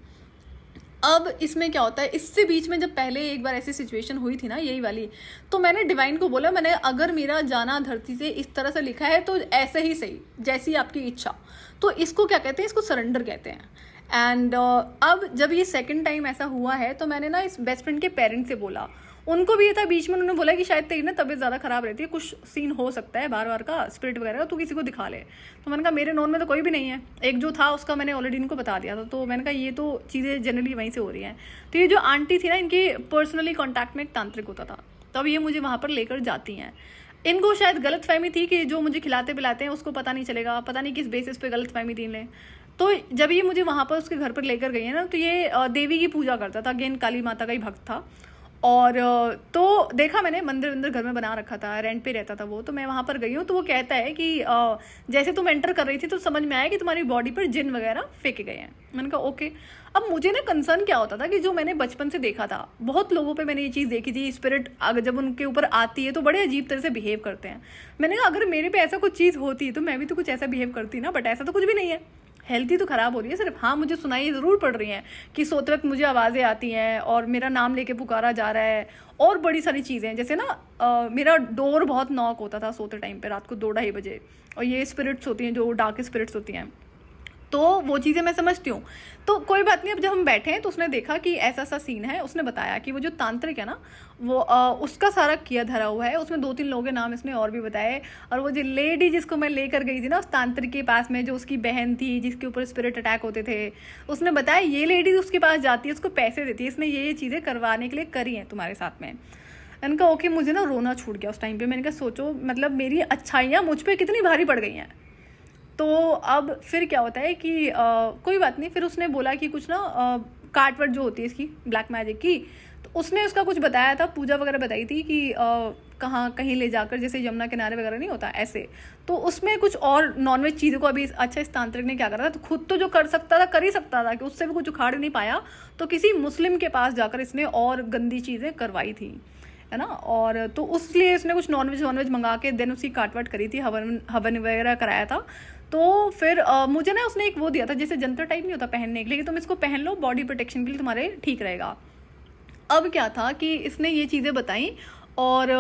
अब इसमें क्या होता है, इससे बीच में जब पहले एक बार ऐसी सिचुएशन हुई थी ना यही वाली, तो मैंने डिवाइन को बोला, मैंने अगर मेरा जाना धरती से इस तरह से लिखा है तो ऐसे ही सही, जैसी आपकी इच्छा। तो इसको क्या कहते हैं, इसको सरेंडर कहते हैं। एंड अब जब ये सेकंड टाइम ऐसा हुआ है, तो मैंने ना इस बेस्ट फ्रेंड के पेरेंट्स से बोला, उनको भी ये था बीच में, उन्होंने बोला कि शायद तेरी ना तबीयत ज़्यादा ख़राब रहती है, कुछ सीन हो सकता है बार बार का, स्पिरिट वगैरह, तो किसी को दिखा ले। तो मैंने कहा मेरे नोन में तो कोई भी नहीं है, एक जो था उसका मैंने ऑलरेडी इनको बता दिया था। तो मैंने कहा ये तो चीज़ें जनरली वहीं से हो रही हैं। तो ये जो आंटी थी ना, इनके पर्सनली कॉन्टैक्ट में एक तांत्रिक होता था, तब ये मुझे वहाँ पर लेकर जाती हैं। इनको शायद गलत फहमी थी कि जो मुझे खिलाते पिलाते हैं उसको पता नहीं चलेगा, पता नहीं किस बेसिस पे गलत फहमी थी लें। तो जब ये मुझे वहाँ पर उसके घर पर लेकर गई है ना, तो ये देवी की पूजा करता था, अगेन काली माता का ही भक्त था। और तो देखा मैंने, मंदिर वंदिर घर में बना रखा था, रेंट पे रहता था वो, तो मैं वहाँ पर गई हूँ। तो वो कहता है कि जैसे तुम एंटर कर रही थी तो समझ में आया कि तुम्हारी बॉडी पर जिन वगैरह फेंके गए हैं। मैंने कहा ओके। अब मुझे ना कंसर्न क्या होता था कि जो मैंने बचपन से देखा था, बहुत लोगों पे मैंने ये चीज़ देखी थी, स्पिरिट अगर जब उनके ऊपर आती है तो बड़े अजीब तरह से बिहेव करते हैं। मैंने कहा अगर मेरे पे ऐसा कुछ चीज़ होती तो मैं भी तो कुछ ऐसा बिहेव करती ना, बट ऐसा तो कुछ भी नहीं है। हेल्थ ही तो ख़राब हो रही है सिर्फ। हाँ, मुझे सुनाई ज़रूर पड़ रही हैं कि सोते वक्त मुझे आवाज़ें आती हैं और मेरा नाम लेके पुकारा जा रहा है, और बड़ी सारी चीज़ें, जैसे ना मेरा डोर बहुत नॉक होता था सोते टाइम पे, रात को 2-2:30 बजे। और ये स्पिरिट्स होती हैं जो डार्क स्पिरिट्स होती हैं, तो वो चीज़ें मैं समझती हूँ। तो कोई बात नहीं। अब जब हम बैठे हैं तो उसने देखा कि ऐसा सा सीन है। उसने बताया कि वो जो तांत्रिक है ना, वो उसका सारा किया धरा हुआ है। उसमें 2-3 लोगों के नाम इसने और भी बताए। और वो जो लेडी जिसको मैं लेकर गई थी ना उस तांत्रिक के पास में, जो उसकी बहन थी जिसके ऊपर स्पिरिट अटैक होते थे, उसने बताया ये लेडी उसके पास जाती है, उसको पैसे देती है, इसने ये चीज़ें करवाने के लिए करी हैं तुम्हारे साथ में। मैंने कहा ओके। मुझे ना रोना छूट गया उस टाइम पे। मैंने कहा सोचो मतलब मेरी अच्छाइयाँ मुझ पर कितनी भारी पड़ गई हैं। तो अब फिर क्या होता है कि कोई बात नहीं। फिर उसने बोला कि कुछ ना काट वट जो होती है इसकी ब्लैक मैजिक की, तो उसने उसका कुछ बताया था, पूजा वगैरह बताई थी कि कहाँ कहीं ले जाकर, जैसे यमुना किनारे वगैरह नहीं होता ऐसे। तो उसमें कुछ और नॉनवेज चीज़ों को अभी अच्छा इस तांत्रिक ने क्या करा था, तो खुद तो जो कर सकता था कर ही सकता था, कि उससे भी कुछ उखाड़ नहीं पाया, तो किसी मुस्लिम के पास जाकर इसने और गंदी चीज़ें करवाई थी, है ना। और तो उसलिए इसने कुछ नॉनवेज मंगा के देन उसकी काटवाट करी थी, हवन वगैरह कराया था। तो फिर मुझे ना उसने एक वो दिया था, जैसे जंतर टाइप नहीं होता पहनने के लिए, तुम इसको पहन लो बॉडी प्रोटेक्शन के लिए, तुम्हारे ठीक रहेगा। अब क्या था कि इसने ये चीज़ें बताई, और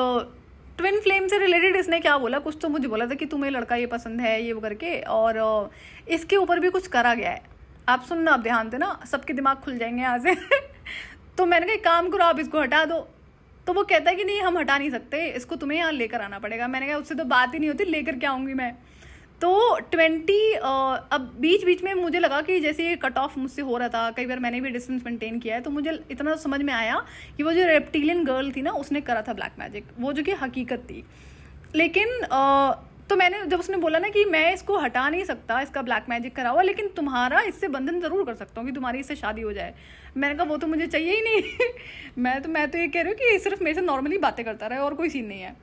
ट्विन फ्लेम से रिलेटेड इसने क्या बोला, कुछ तो मुझे बोला था कि तुम्हें लड़का ये पसंद है ये वो करके, और इसके ऊपर भी कुछ करा गया है। आप सुनना, आप ध्यान देना, सबके दिमाग खुल जाएंगे यहाँ से। तो मैंने कहा एक काम करो, आप इसको हटा दो। तो वो कहता है कि नहीं हम हटा नहीं सकते, इसको तुम्हें यहाँ लेकर आना पड़ेगा। मैंने कहा उससे तो बात ही नहीं होती, लेकर क्या आऊँगी मैं। तो 20 अब बीच बीच में मुझे लगा कि जैसे ये कट ऑफ मुझसे हो रहा था, कई बार मैंने भी डिस्टेंस मेंटेन किया है, तो मुझे इतना समझ में आया कि वो जो रेप्टिलियन गर्ल थी ना उसने करा था ब्लैक मैजिक, वो जो कि हकीकत थी। लेकिन तो मैंने जब उसने बोला ना कि मैं इसको हटा नहीं सकता, इसका ब्लैक मैजिक करा हुआ, लेकिन तुम्हारा इससे बंधन ज़रूर कर सकता हूँ कि तुम्हारी इससे शादी हो जाए। मैंने कहा वो तो मुझे चाहिए ही नहीं। मैं तो ये कह रही हूँ कि सिर्फ मेरे से नॉर्मली बातें करता रहे और कोई सीन नहीं है।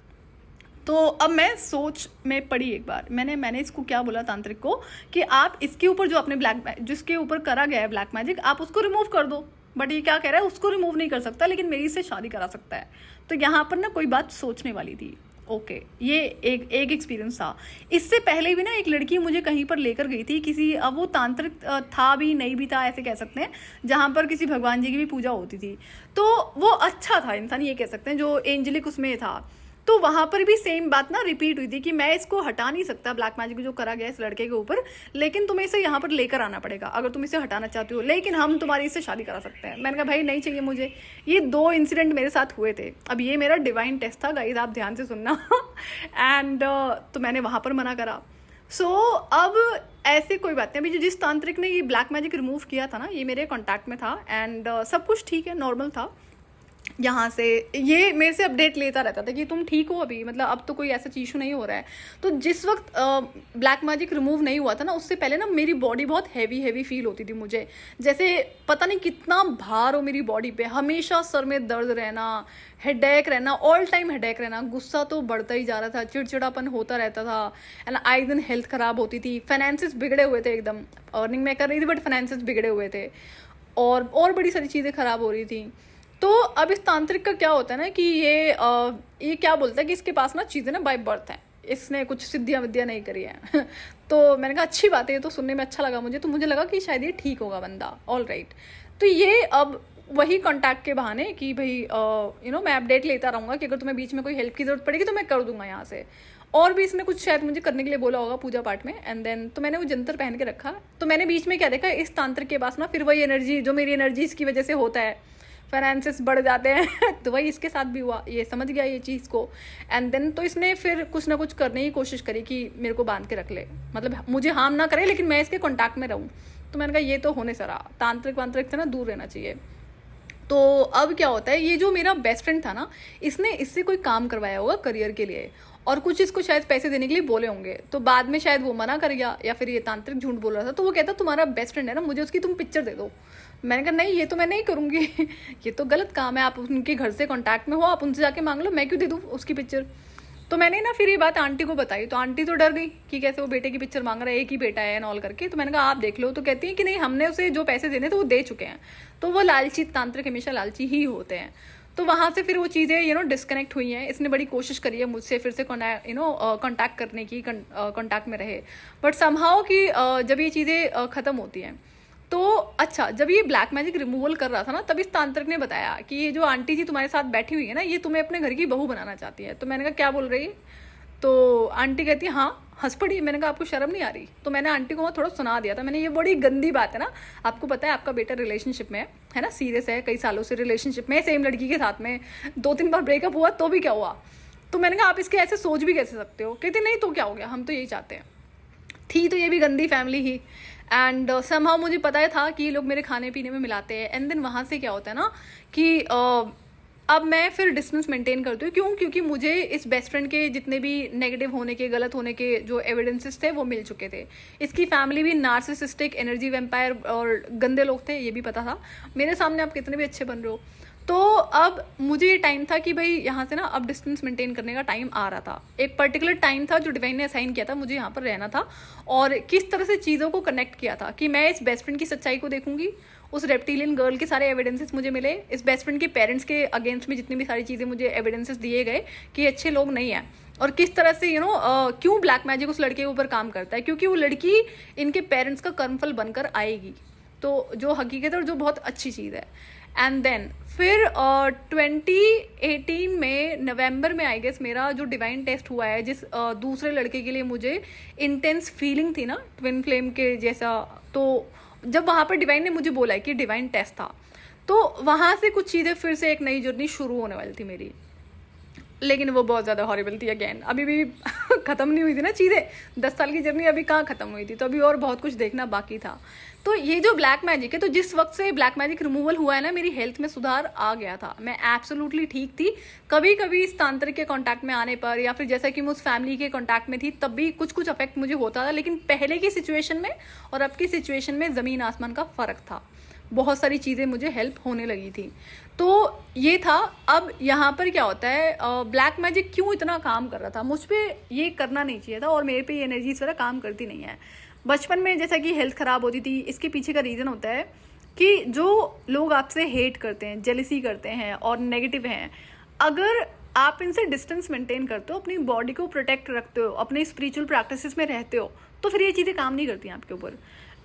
तो अब मैं सोच में पड़ी एक बार, मैंने इसको क्या बोला तांत्रिक को कि आप इसके ऊपर जो अपने जिसके ऊपर करा गया है ब्लैक मैजिक, आप उसको रिमूव कर दो। बट ये क्या कह रहा है, उसको रिमूव नहीं कर सकता लेकिन मेरी से शादी करा सकता है। तो यहाँ पर ना कोई बात सोचने वाली थी। ओके, ये एक एक्सपीरियंस था। इससे पहले भी ना एक लड़की मुझे कहीं पर लेकर गई थी किसी, अब वो तांत्रिक था भी नहीं भी था ऐसे कह सकते हैं, जहाँ पर किसी भगवान जी की भी पूजा होती थी। तो वो अच्छा था इंसान, ये कह सकते हैं, जो एंजलिक उसमें था। तो वहाँ पर भी सेम बात ना रिपीट हुई थी कि मैं इसको हटा नहीं सकता ब्लैक मैजिक जो करा गया इस लड़के के ऊपर, लेकिन तुम्हें इसे यहाँ पर लेकर आना पड़ेगा अगर तुम इसे हटाना चाहते हो, लेकिन हम तुम्हारी इससे शादी करा सकते हैं। मैंने कहा भाई नहीं चाहिए मुझे। ये 2 इंसिडेंट मेरे साथ हुए थे। अब ये मेरा डिवाइन टेस्ट था गाइस, आप ध्यान से सुनना। एंड तो मैंने वहाँ पर मना करा। सो अब ऐसे कोई बात नहीं। अभी जिस तांत्रिक ने ये ब्लैक मैजिक रिमूव किया था ना, ये मेरे कॉन्टैक्ट में था, एंड सब कुछ ठीक है, नॉर्मल था। यहाँ से ये मेरे से अपडेट लेता रहता था कि तुम ठीक हो अभी, मतलब अब तो कोई ऐसा इशू नहीं हो रहा है। तो जिस वक्त ब्लैक मैजिक रिमूव नहीं हुआ था ना, उससे पहले ना मेरी बॉडी बहुत हैवी फील होती थी मुझे, जैसे पता नहीं कितना भार हो मेरी बॉडी पे, हमेशा सर में दर्द रहना, हेडेक रहना, ऑल टाइम हेडेक रहना, गुस्सा तो बढ़ता ही जा रहा था, चिड़चिड़ापन होता रहता था, एंड आए दिन हेल्थ ख़राब होती थी, फाइनेंसेस बिगड़े हुए थे एकदम। अर्निंग मैं कर रही थी बट फाइनेंसेस बिगड़े हुए थे, और बड़ी सारी चीज़ें ख़राब हो रही थी। तो अब इस तांत्रिक का क्या होता है ना कि ये क्या बोलता है कि इसके पास ना चीज़ें ना बाय बर्थ हैं, इसने कुछ सिद्धियाँ विद्या नहीं करी है। तो मैंने कहा अच्छी बात है, ये तो सुनने में अच्छा लगा मुझे। तो मुझे लगा कि शायद ये ठीक होगा बंदा, ऑल राइट। तो ये अब वही कॉन्टैक्ट के बहाने कि भाई मैं अपडेट लेता रहूँगा कि अगर तुम्हें बीच में कोई हेल्प की ज़रूरत पड़ेगी तो मैं कर दूंगा यहाँ से। और भी इसने कुछ शायद मुझे करने के लिए बोला होगा पूजा पाठ में, एंड देन तो मैंने वो जंतर पहन के रखा। तो मैंने बीच में क्या देखा, इस तांत्रिक के पास ना फिर वही एनर्जी जो मेरी एनर्जी इसकी वजह से होता है, फाइनेंसेस बढ़ जाते हैं। तो वही इसके साथ भी हुआ, ये समझ गया ये चीज़ को, एंड देन तो इसने फिर कुछ ना कुछ करने की कोशिश करी कि मेरे को बांध के रख ले, मतलब मुझे हार्म ना करे लेकिन मैं इसके कॉन्टैक्ट में रहूँ। तो मैंने कहा ये तो होने सरा, तांत्रिक वांत्रिक से ना दूर रहना चाहिए। तो अब क्या होता है, ये जो मेरा बेस्ट फ्रेंड था ना, इसने इससे कोई काम करवाया होगा करियर के लिए, और कुछ इसको शायद पैसे देने के लिए बोले होंगे। तो बाद में शायद वो मना कर गया, या फिर ये तांत्रिक झूठ बोल रहा था। तो वो कहता तुम्हारा बेस्ट फ्रेंड है ना, मुझे उसकी तुम पिक्चर दे दो। मैंने कहा नहीं ये तो मैं नहीं करूँगी ये तो गलत काम है, आप उनके घर से कांटेक्ट में हो, आप उनसे जाके मांग लो, मैं क्यों दे दूँ उसकी पिक्चर। तो मैंने ना फिर ये बात आंटी को बताई, तो आंटी तो डर गई कि कैसे वो बेटे की पिक्चर मांग रहा है, एक ही बेटा है एंड ऑल करके। तो मैंने कहा आप देख लो। तो कहती है कि नहीं हमने उसे जो पैसे देने थे वो दे चुके हैं। तो वो लालची, तांत्रिक हमेशा लालची ही होते हैं। तो वहाँ से फिर वो चीज़ें डिस्कनेक्ट हुई हैं। इसने बड़ी कोशिश करी है मुझसे फिर से कॉन्टैक्ट करने की, कॉन्टैक्ट में रहे, बट समहाउ कि जब ये चीज़ें ख़त्म होती हैं तो अच्छा, जब ये ब्लैक मैजिक रिमूवल कर रहा था ना, तब इस तांत्रिक ने बताया कि ये जो आंटी जी तुम्हारे साथ बैठी हुई है ना, ये तुम्हें अपने घर की बहू बनाना चाहती है। तो मैंने कहा क्या बोल रही है? तो आंटी कहती है हाँ, हंस पड़ी। मैंने कहा आपको शर्म नहीं आ रही? तो मैंने आंटी को वहाँ थोड़ा सुना दिया था। मैंने ये बड़ी गंदी बात है ना, आपको पता है आपका बेटा रिलेशनशिप में है ना, सीरियस है, कई सालों से रिलेशनशिप में, सेम लड़की के साथ में 2-3 बार ब्रेकअप हुआ तो भी क्या हुआ? तो मैंने कहा आप इसके ऐसे सोच भी कैसे सकते हो? कहती नहीं तो क्या हो गया, हम तो यही चाहते हैं। थी तो ये भी गंदी फैमिली ही, एंड समहाउ मुझे पता था कि ये लोग मेरे खाने पीने में मिलाते हैं। एंड देन वहाँ से क्या होता है ना कि अब मैं फिर डिस्टेंस मेंटेन करती हूँ। क्यों? क्योंकि मुझे इस बेस्ट फ्रेंड के जितने भी नेगेटिव होने के, गलत होने के जो एविडेंसेस थे वो मिल चुके थे। इसकी फैमिली भी नार्सिसिस्टिक, एनर्जी वैम्पायर और गंदे लोग थे, ये भी पता था। मेरे सामने आप कितने भी अच्छे बन रहे हो। तो अब मुझे ये टाइम था कि भाई यहाँ से ना अब डिस्टेंस मेंटेन करने का टाइम आ रहा था। एक पर्टिकुलर टाइम था जो डिवाइन ने असाइन किया था, मुझे यहाँ पर रहना था। और किस तरह से चीज़ों को कनेक्ट किया था कि मैं इस बेस्ट फ्रेंड की सच्चाई को देखूंगी, उस रेप्टिलियन गर्ल के सारे एविडेंसेस मुझे मिले, इस बेस्ट फ्रेंड के पेरेंट्स के अगेंस्ट में जितनी भी सारी चीज़ें मुझे एविडेंसेस दिए गए कि ये अच्छे लोग नहीं हैं, और किस तरह से क्यों ब्लैक मैजिक उस लड़के के ऊपर काम करता है, क्योंकि वो लड़की इनके पेरेंट्स का कर्मफल बनकर आएगी। तो जो हकीकत है और जो बहुत अच्छी चीज़ है। एंड देन फिर 2018 में नवंबर में आई गेस मेरा जो डिवाइन टेस्ट हुआ है, जिस दूसरे लड़के के लिए मुझे इंटेंस फीलिंग थी ना ट्विन फ्लेम के जैसा। तो जब वहाँ पर डिवाइन ने मुझे बोला कि डिवाइन टेस्ट था, तो वहाँ से कुछ चीज़ें फिर से एक नई जर्नी शुरू होने वाली थी मेरी। लेकिन वो बहुत ज़्यादा हॉरिबल थी अगेन, अभी भी ख़त्म नहीं हुई थी ना चीज़ें। 10 साल की जर्नी अभी कहाँ ख़त्म हुई थी, तो अभी और बहुत कुछ देखना बाकी था। तो ये जो ब्लैक मैजिक है, तो जिस वक्त से ब्लैक मैजिक रिमूवल हुआ है ना, मेरी हेल्थ में सुधार आ गया था। मैं एब्सोल्युटली ठीक थी। कभी कभी इस तांत्रिक के कांटेक्ट में आने पर, या फिर जैसा कि मैं उस फैमिली के कांटेक्ट में थी, तब भी कुछ कुछ अफेक्ट मुझे होता था। लेकिन पहले की सिचुएशन में और अब की सिचुएशन में ज़मीन आसमान का फ़र्क था। बहुत सारी चीज़ें मुझे हेल्प होने लगी थी। तो ये था। अब यहाँ पर क्या होता है, ब्लैक मैजिक क्यों इतना काम कर रहा था मुझ पर? ये करना नहीं चाहिए था, और मेरे पे ये एनर्जी इस तरह काम करती नहीं है। बचपन में जैसा कि हेल्थ ख़राब होती थी, इसके पीछे का रीज़न होता है कि जो लोग आपसे हेट करते हैं, जेलिसी करते हैं और नेगेटिव हैं, अगर आप इनसे डिस्टेंस मेंटेन करते हो, अपनी बॉडी को प्रोटेक्ट रखते हो, अपने स्पिरिचुअल प्रैक्टिसेस में रहते हो, तो फिर ये चीज़ें काम नहीं करती आपके ऊपर।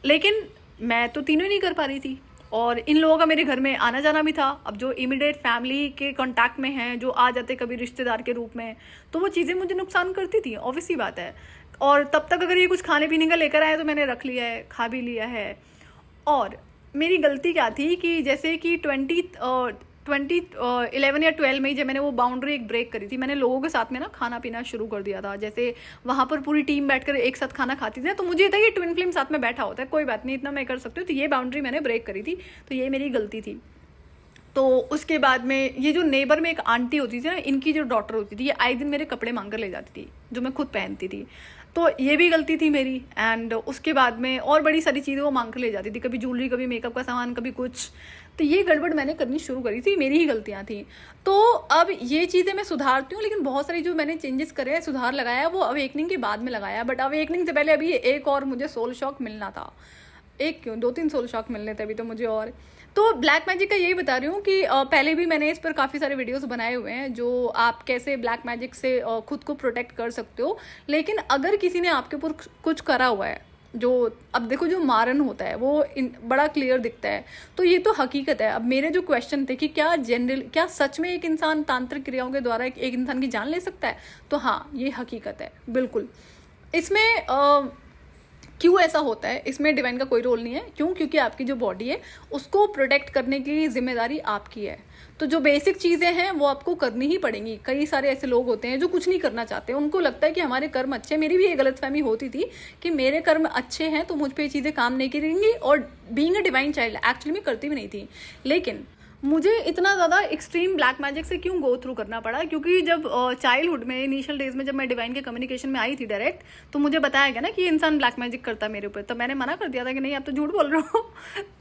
लेकिन मैं तो तीनों ही नहीं कर पा रही थी, और इन लोगों का मेरे घर में आना जाना भी था। अब जो इमीडिएट फैमिली के कांटेक्ट में हैं, जो आ जाते कभी रिश्तेदार के रूप में, तो वो चीज़ें मुझे नुकसान करती थी, ऑब्वियस सी बात है। और तब तक अगर ये कुछ खाने पीने का लेकर आए तो मैंने रख लिया है, खा भी लिया है। और मेरी गलती क्या थी कि जैसे कि 2011 या 12 में जब मैंने वो बाउंड्री एक ब्रेक करी थी, मैंने लोगों के साथ में ना खाना पीना शुरू कर दिया था। जैसे वहाँ पर पूरी टीम बैठकर एक साथ खाना खाती थी ना, तो मुझे था कि ट्विन फ्लेम साथ में बैठा होता है, कोई बात नहीं, इतना मैं कर सकती हूँ। तो ये बाउंड्री मैंने ब्रेक करी थी, तो ये मेरी गलती थी। तो उसके बाद में ये जो नेबर में एक आंटी होती थी ना, इनकी जो डॉटर होती थी, ये आए दिन मेरे कपड़े मांग कर ले जाती थी जो मैं खुद पहनती थी। तो ये भी गलती थी मेरी। एंड उसके बाद में और बड़ी सारी चीज़ें वो मांग कर ले जाती थी, कभी ज्वेलरी, कभी मेकअप का सामान, कभी कुछ। तो ये गड़बड़ मैंने करनी शुरू करी थी, मेरी ही गलतियाँ थी। तो अब ये चीज़ें मैं सुधारती हूँ, लेकिन बहुत सारी जो मैंने चेंजेस करे हैं, सुधार लगाया, वो अवेकनिंग के बाद में लगाया। बट अवेकनिंग से पहले अभी एक और मुझे सोल शॉक मिलना था। एक क्यों, 2-3 सोल शॉक मिलने थे अभी तो मुझे। और तो ब्लैक मैजिक का यही बता रही हूँ कि पहले भी मैंने इस पर काफ़ी सारे वीडियोस बनाए हुए हैं, जो आप कैसे ब्लैक मैजिक से खुद को प्रोटेक्ट कर सकते हो। लेकिन अगर किसी ने आपके ऊपर कुछ करा हुआ है, जो अब देखो जो मारन होता है वो बड़ा क्लियर दिखता है, तो ये तो हकीकत है। अब मेरे जो क्वेश्चन थे कि क्या सच में एक इंसान तांत्रिक क्रियाओं के द्वारा एक इंसान की जान ले सकता है, तो हाँ, ये हकीकत है बिल्कुल। इसमें क्यों ऐसा होता है, इसमें डिवाइन का कोई रोल नहीं है। क्यों? क्योंकि आपकी जो बॉडी है उसको प्रोटेक्ट करने की जिम्मेदारी आपकी है। तो जो बेसिक चीज़ें हैं वो आपको करनी ही पड़ेंगी। कई सारे ऐसे लोग होते हैं जो कुछ नहीं करना चाहते, उनको लगता है कि हमारे कर्म अच्छे हैं। मेरी भी ये गलतफहमी होती थी कि मेरे कर्म अच्छे हैं तो मुझ पर ये चीज़ें काम नहीं करेंगी, और being a divine child actually में करती भी नहीं थी। लेकिन मुझे इतना ज़्यादा एक्सट्रीम ब्लैक मैजिक से क्यों गो थ्रू करना पड़ा? क्योंकि जब चाइल्डहुड में, इनिशियल डेज में, जब मैं डिवाइन के कम्युनिकेशन में आई थी डायरेक्ट, तो मुझे बताया गया ना कि ये इंसान ब्लैक मैजिक करता है मेरे ऊपर। तो मैंने मना कर दिया था कि नहीं, आप तो झूठ बोल रहे हो।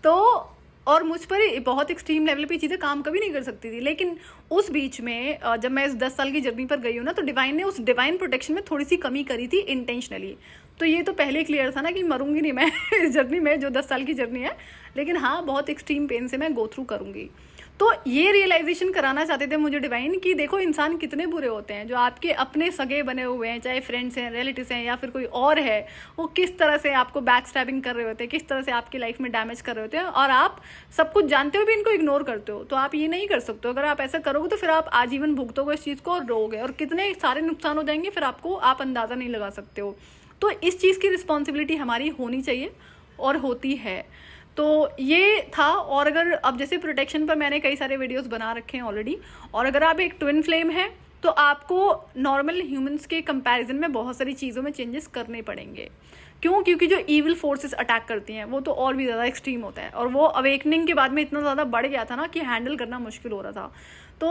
तो और मुझ पर बहुत एक्सट्रीम लेवल पे चीज़ें काम कभी नहीं कर सकती थी। लेकिन उस बीच में जब मैं इस 10 साल की जर्नी पर गई हूँ ना, तो डिवाइन ने उस डिवाइन प्रोटेक्शन में थोड़ी सी कमी करी थी इंटेंशनली। तो ये तो पहले क्लियर था ना कि मरूंगी नहीं मैं इस जर्नी में, जो 10 साल की जर्नी है। लेकिन हाँ, बहुत एक्सट्रीम पेन से मैं गो थ्रू करूँगी। तो ये रियलाइजेशन कराना चाहते थे मुझे डिवाइन कि देखो इंसान कितने बुरे होते हैं, जो आपके अपने सगे बने हुए हैं, चाहे फ्रेंड्स हैं, रिलेटिव्स हैं या फिर कोई और है, वो किस तरह से आपको बैक स्टैबिंग कर रहे होते हैं, किस तरह से आपकी लाइफ में डैमेज कर रहे होते हैं, और आप सब कुछ जानते हो भी इनको इग्नोर करते हो। तो आप ये नहीं कर सकते हो। अगर आप ऐसा करोगे तो फिर आप आजीवन भुगतोगे इस चीज़ को और रोगे, और कितने सारे नुकसान हो जाएंगे फिर आपको, आप अंदाज़ा नहीं लगा सकते हो। तो इस चीज़ की रिस्पॉन्सिबिलिटी हमारी होनी चाहिए और होती है। तो ये था। और अगर अब जैसे प्रोटेक्शन पर मैंने कई सारे वीडियोस बना रखे हैं ऑलरेडी, और अगर आप एक ट्विन फ्लेम है तो आपको नॉर्मल ह्यूमंस के कंपैरिजन में बहुत सारी चीज़ों में चेंजेस करने पड़ेंगे। क्यों? क्योंकि जो ईविल फोर्सेस अटैक करती हैं वो तो और भी ज़्यादा एक्सट्रीम होता है, और वो अवेकनिंग के बाद में इतना ज़्यादा बढ़ गया था ना कि हैंडल करना मुश्किल हो रहा था। तो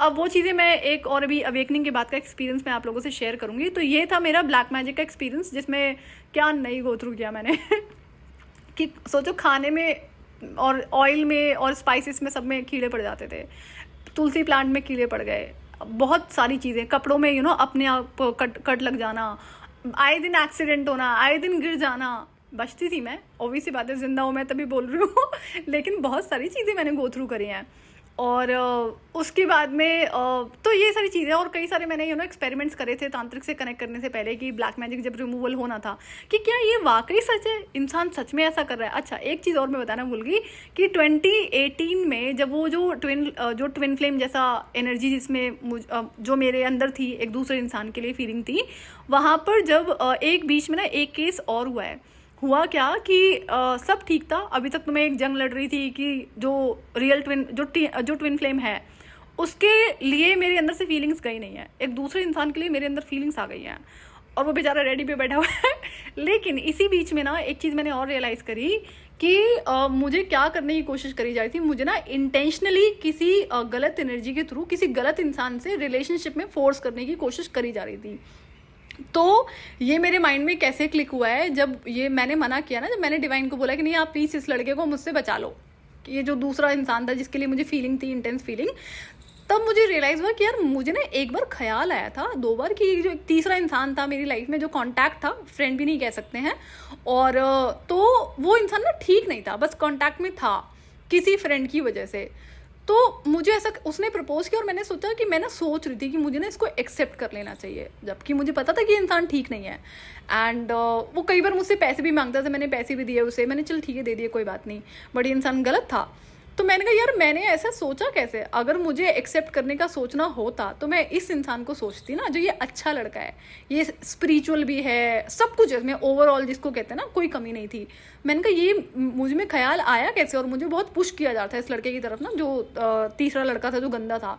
अब वो चीज़ें मैं एक और अभी अवेकनिंग के बाद का एक्सपीरियंस मैं आप लोगों से शेयर करूँगी। तो ये था मेरा ब्लैक मैजिक का एक्सपीरियंस, जिसमें क्या नहीं गो थ्रू किया मैंने कि सोचो, खाने में और ऑयल में और स्पाइसेस में सब में कीड़े पड़ जाते थे, तुलसी प्लांट में कीड़े पड़ गए, बहुत सारी चीज़ें, कपड़ों में अपने आप कट लग जाना, आए दिन एक्सीडेंट होना, आए दिन गिर जाना। बचती थी मैं, ऑब्वियसली बात है, जिंदा हूँ मैं तभी बोल रही हूँ लेकिन बहुत सारी चीज़ें मैंने गो थ्रू करी हैं। और उसके बाद में तो ये सारी चीज़ें और कई सारे मैंने एक्सपेरिमेंट्स करे थे तांत्रिक से कनेक्ट करने से पहले, कि ब्लैक मैजिक जब रिमूवल होना था कि क्या ये वाकई सच है, इंसान सच में ऐसा कर रहा है। अच्छा, एक चीज़ और मैं बताना भूल गई कि 2018 में जब वो जो ट्विन फ्लेम जैसा एनर्जी जिसमें जो मेरे अंदर थी, एक दूसरे इंसान के लिए फीलिंग थी, वहाँ पर जब एक बीच में ना एक केस और हुआ क्या कि सब ठीक था। अभी तक तो मैं एक जंग लड़ रही थी कि जो रियल ट्विन जो ट्विन फ्लेम है उसके लिए मेरे अंदर से फीलिंग्स गई नहीं है, एक दूसरे इंसान के लिए मेरे अंदर फीलिंग्स आ गई हैं, और वो बेचारा रेडी पे बैठा हुआ है लेकिन इसी बीच में ना एक चीज़ मैंने और रियलाइज़ करी कि मुझे क्या करने की कोशिश करी जा रही थी। मुझे ना इंटेंशनली किसी गलत एनर्जी के थ्रू किसी गलत इंसान से रिलेशनशिप में फोर्स करने की कोशिश करी जा रही थी। तो ये मेरे माइंड में कैसे क्लिक हुआ है, जब ये मैंने मना किया ना, जब मैंने डिवाइन को बोला कि नहीं आप प्लीज़ इस लड़के को मुझसे बचा लो, कि ये जो दूसरा इंसान था जिसके लिए मुझे फीलिंग थी, इंटेंस फीलिंग, तब मुझे रियलाइज़ हुआ कि यार मुझे ना एक बार ख्याल आया था, 2 बार, कि जो एक तीसरा इंसान था मेरी लाइफ में, जो कॉन्टैक्ट था, फ्रेंड भी नहीं कह सकते हैं, और तो वो इंसान ना ठीक नहीं था, बस कॉन्टैक्ट में था किसी फ्रेंड की वजह से। तो मुझे ऐसा उसने प्रपोज किया और मैंने सोचा कि मैं ना सोच रही थी कि मुझे ना इसको एक्सेप्ट कर लेना चाहिए, जबकि मुझे पता था कि इंसान ठीक नहीं है। एंड वो कई बार मुझसे पैसे भी मांगता था, मैंने पैसे भी दिए उसे, मैंने चल ठीक है दे दिए कोई बात नहीं, बट ये इंसान गलत था। तो मैंने कहा यार मैंने ऐसा सोचा कैसे, अगर मुझे एक्सेप्ट करने का सोचना होता तो मैं इस इंसान को सोचती ना, जो ये अच्छा लड़का है, ये स्पिरिचुअल भी है, सब कुछ है इसमें, ओवरऑल जिसको कहते हैं ना, कोई कमी नहीं थी। मैंने कहा ये मुझ में ख्याल आया कैसे, और मुझे बहुत पुश किया जा रहा था इस लड़के की तरफ ना, जो तीसरा लड़का था जो गंदा था।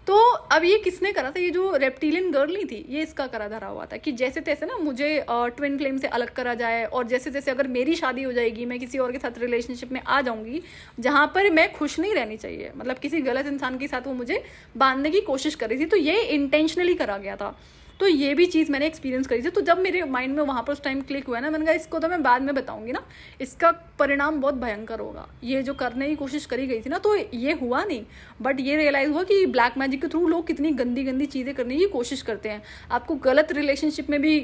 तो अब ये किसने करा था, ये जो रेप्टिलियन गर्ल नहीं थी, ये इसका करा धरा हुआ था कि जैसे तैसे ना मुझे ट्विन फ्लेम से अलग करा जाए, और जैसे जैसे अगर मेरी शादी हो जाएगी, मैं किसी और के साथ रिलेशनशिप में आ जाऊंगी जहाँ पर मैं खुश नहीं रहनी चाहिए, मतलब किसी गलत इंसान के साथ वो मुझे बांधने की कोशिश कर रही थी, तो ये इंटेंशनली करा गया था। तो ये भी चीज़ मैंने एक्सपीरियंस करी थी। तो जब मेरे माइंड में वहाँ पर उस टाइम क्लिक हुआ ना, मैंने कहा इसको तो मैं बाद में बताऊंगी ना, इसका परिणाम बहुत भयंकर होगा। ये जो करने की कोशिश करी गई थी ना, तो ये हुआ नहीं, बट ये रियलाइज़ हुआ कि ब्लैक मैजिक के थ्रू लोग कितनी गंदी गंदी चीज़ें करने की कोशिश करते हैं, आपको गलत रिलेशनशिप में भी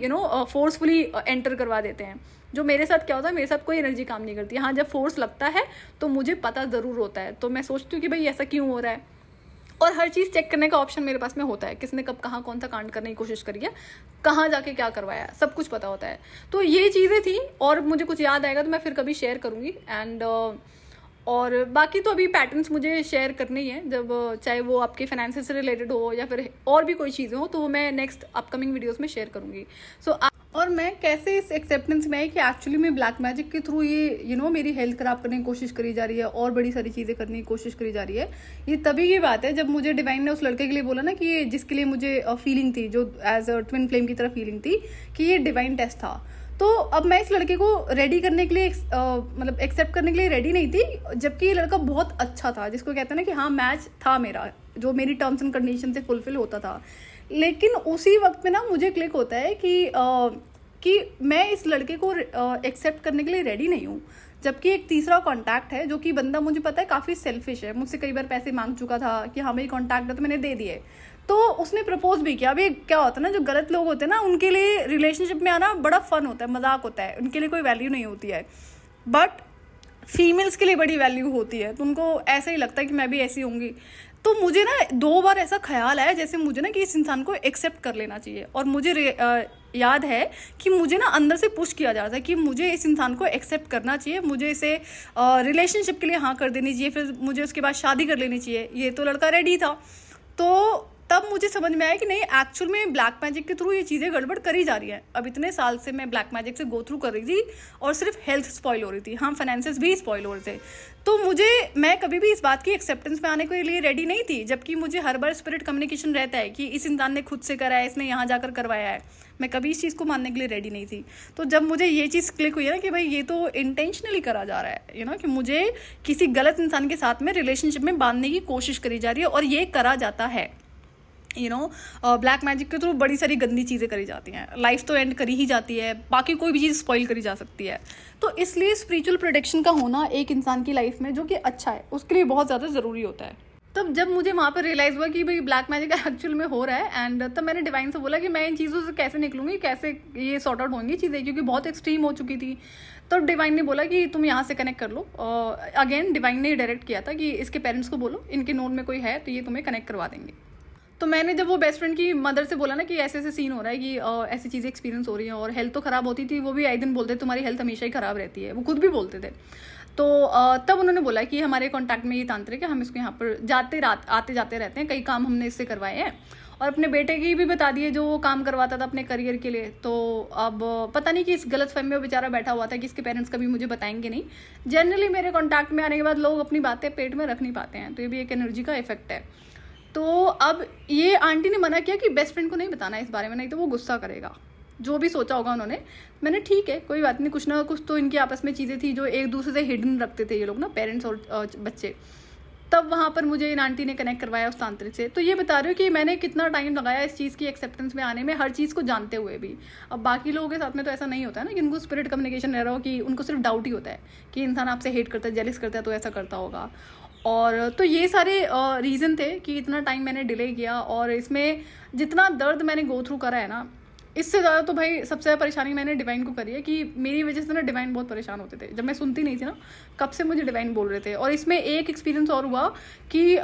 फोर्सफुली एंटर करवा देते हैं। जो मेरे साथ क्या होता है, मेरे साथ कोई एनर्जी काम नहीं करती। हाँ, जब फोर्स लगता है तो मुझे पता ज़रूर होता है, तो मैं सोचती हूँ कि भाई ऐसा क्यों हो रहा है, और हर चीज़ चेक करने का ऑप्शन मेरे पास में होता है, किसने कब कहाँ कौन सा कांड करने की कोशिश करी है, कहाँ जाके क्या करवाया, सब कुछ पता होता है। तो ये चीज़ें थी, और मुझे कुछ याद आएगा तो मैं फिर कभी शेयर करूँगी। एंड और बाकी तो अभी पैटर्न्स मुझे शेयर करने ही हैं, जब चाहे वो आपके फाइनेंस से रिलेटेड हो या फिर और भी कोई चीज़ें हो, तो वो मैं नेक्स्ट अपकमिंग वीडियोज़ में शेयर करूँगी। और मैं कैसे इस एक्सेप्टेंस में आई कि एक्चुअली में ब्लैक मैजिक के थ्रू ये मेरी हेल्थ खराब करने की कोशिश करी जा रही है, और बड़ी सारी चीज़ें करने की कोशिश करी जा रही है। ये तभी की बात है जब मुझे डिवाइन ने उस लड़के के लिए बोला ना, कि ये जिसके लिए मुझे फीलिंग थी, जो एज अ ट्विन फ्लेम की तरह फीलिंग थी, कि ये डिवाइन टेस्ट था। तो अब मैं इस लड़के को रेडी करने के लिए मतलब एक्सेप्ट करने के लिए रेडी नहीं थी, जबकि ये लड़का बहुत अच्छा था, जिसको कहते हैं ना कि हाँ मैच था मेरा, जो मेरी टर्म्स एंड कंडीशन से फुलफिल होता था। लेकिन उसी वक्त में ना मुझे क्लिक होता है कि मैं इस लड़के को एक्सेप्ट करने के लिए रेडी नहीं हूँ, जबकि एक तीसरा कॉन्टैक्ट है जो कि बंदा मुझे पता है काफ़ी सेल्फिश है, मुझसे कई बार पैसे मांग चुका था कि हाँ मेरी कॉन्टैक्ट है तो मैंने दे दिए, तो उसने प्रपोज भी किया। अभी क्या होता है ना, जो गलत लोग होते हैं ना उनके लिए रिलेशनशिप में आना बड़ा फन होता है, मजाक होता है, उनके लिए कोई वैल्यू नहीं होती है, बट फीमेल्स के लिए बड़ी वैल्यू होती है, तो उनको ऐसा ही लगता है कि मैं भी ऐसी होंगी। तो मुझे ना 2 बार ऐसा ख्याल आया जैसे मुझे ना कि इस इंसान को एक्सेप्ट कर लेना चाहिए, और मुझे याद है कि मुझे ना अंदर से पुश किया जा रहा था कि मुझे इस इंसान को एक्सेप्ट करना चाहिए, मुझे इसे रिलेशनशिप के लिए हाँ कर देनी चाहिए, फिर मुझे उसके बाद शादी कर लेनी चाहिए। ये तो लड़का रेडी था, तो तब मुझे समझ में आया कि नहीं, एक्चुअल में ब्लैक मैजिक के थ्रू ये चीज़ें गड़बड़ करी जा रही हैं। अब इतने साल से मैं ब्लैक मैजिक से गो थ्रू कर रही थी और सिर्फ हेल्थ स्पॉइल हो रही थी, हाँ फाइनेंसेस भी स्पॉइल हो रहे थे। तो मैं कभी भी इस बात की एक्सेप्टेंस में आने के लिए रेडी नहीं थी, जबकि मुझे हर बार स्पिरिट कम्युनिकेशन रहता है कि इस इंसान ने खुद से करा है, इसने यहाँ जाकर करवाया है, मैं कभी इस चीज़ को मानने के लिए रेडी नहीं थी। तो जब मुझे ये चीज़ क्लिक हुई है ना कि भाई ये तो इंटेंशनली करा जा रहा है, कि मुझे किसी गलत इंसान के साथ में रिलेशनशिप में बांधने की कोशिश करी जा रही है, और ये करा जाता है। ब्लैक मैजिक के थ्रू बड़ी सारी गंदी चीज़ें करी जाती हैं, लाइफ तो एंड करी ही जाती है, बाकी कोई भी चीज़ स्पॉइल करी जा सकती है। तो इसलिए स्पिरिचुअल प्रोटेक्शन का होना एक इंसान की लाइफ में जो कि अच्छा है, उसके लिए बहुत ज़्यादा ज़रूरी होता है। तब जब मुझे वहाँ पर रियलाइज़ हुआ कि भाई ब्लैक मैजिक एक्चुअल में हो रहा है, एंड तब मैंने डिवाइन से बोला कि मैं इन चीज़ों से कैसे निकलूँगी, कैसे ये सॉर्ट आउट होंगी चीज़ें, क्योंकि बहुत एक्सट्रीम हो चुकी थी। तो डिवाइन ने बोला कि तुम यहाँ से कनेक्ट कर लो। अगेन डिवाइन ने डायरेक्ट किया था कि इसके पेरेंट्स को बोलो, इनके नोन में कोई है तो ये तुम्हें कनेक्ट करवा देंगे। तो मैंने जब वो बेस्ट फ्रेंड की मदर से बोला ना कि ऐसे ऐसे सीन हो रहा है कि ऐसी चीज़ें एक्सपीरियंस हो रही हैं, और हेल्थ तो ख़राब होती थी, वो भी आए दिन बोलते तुम्हारी हेल्थ हमेशा ही ख़राब रहती है, वो खुद भी बोलते थे। तो तब उन्होंने बोला कि हमारे कॉन्टैक्ट में ये तांत्रिक है, हम इसको यहाँ पर आते जाते रहते हैं, कई काम हमने इससे करवाए हैं, और अपने बेटे की भी बता दिए जो वो काम करवाता था अपने करियर के लिए। तो अब पता नहीं कि इस गलत फहमी में बेचारा बैठा हुआ था कि इसके पेरेंट्स कभी मुझे बताएंगे नहीं। जनरली मेरे कॉन्टैक्ट में आने के बाद लोग अपनी बातें पेट में रख नहीं पाते हैं, तो ये भी एक एनर्जी का इफेक्ट है। तो अब ये आंटी ने मना किया कि बेस्ट फ्रेंड को नहीं बताना इस बारे में, नहीं तो वो गुस्सा करेगा, जो भी सोचा होगा उन्होंने। मैंने ठीक है कोई बात नहीं, कुछ ना कुछ तो इनकी आपस में चीज़ें थी जो एक दूसरे से हिडन रखते थे ये लोग ना, पेरेंट्स और बच्चे। तब वहाँ पर मुझे इन आंटी ने कनेक्ट करवाया उस तांत्रिक से। तो ये बता रही हूँ कि मैंने कितना टाइम लगाया इस चीज़ की एक्सेप्टेंस में आने में, हर चीज़ को जानते हुए भी। अब बाकी लोगों के साथ में तो ऐसा नहीं होता है ना कि उनको स्पिरिट कम्युनिकेशन रह रहा हो, कि उनको सिर्फ डाउट ही होता है कि इंसान आपसे हेट करता है, जेलिस करता है, तो ऐसा करता होगा। और तो ये सारे रीज़न थे कि इतना टाइम मैंने डिले किया, और इसमें जितना दर्द मैंने गो थ्रू करा है ना, इससे ज़्यादा तो भाई सबसे ज़्यादा परेशानी मैंने डिवाइन को करी है, कि मेरी वजह से ना डिवाइन बहुत परेशान होते थे। जब मैं सुनती नहीं थी ना, कब से मुझे डिवाइन बोल रहे थे। और इसमें एक एक्सपीरियंस और हुआ कि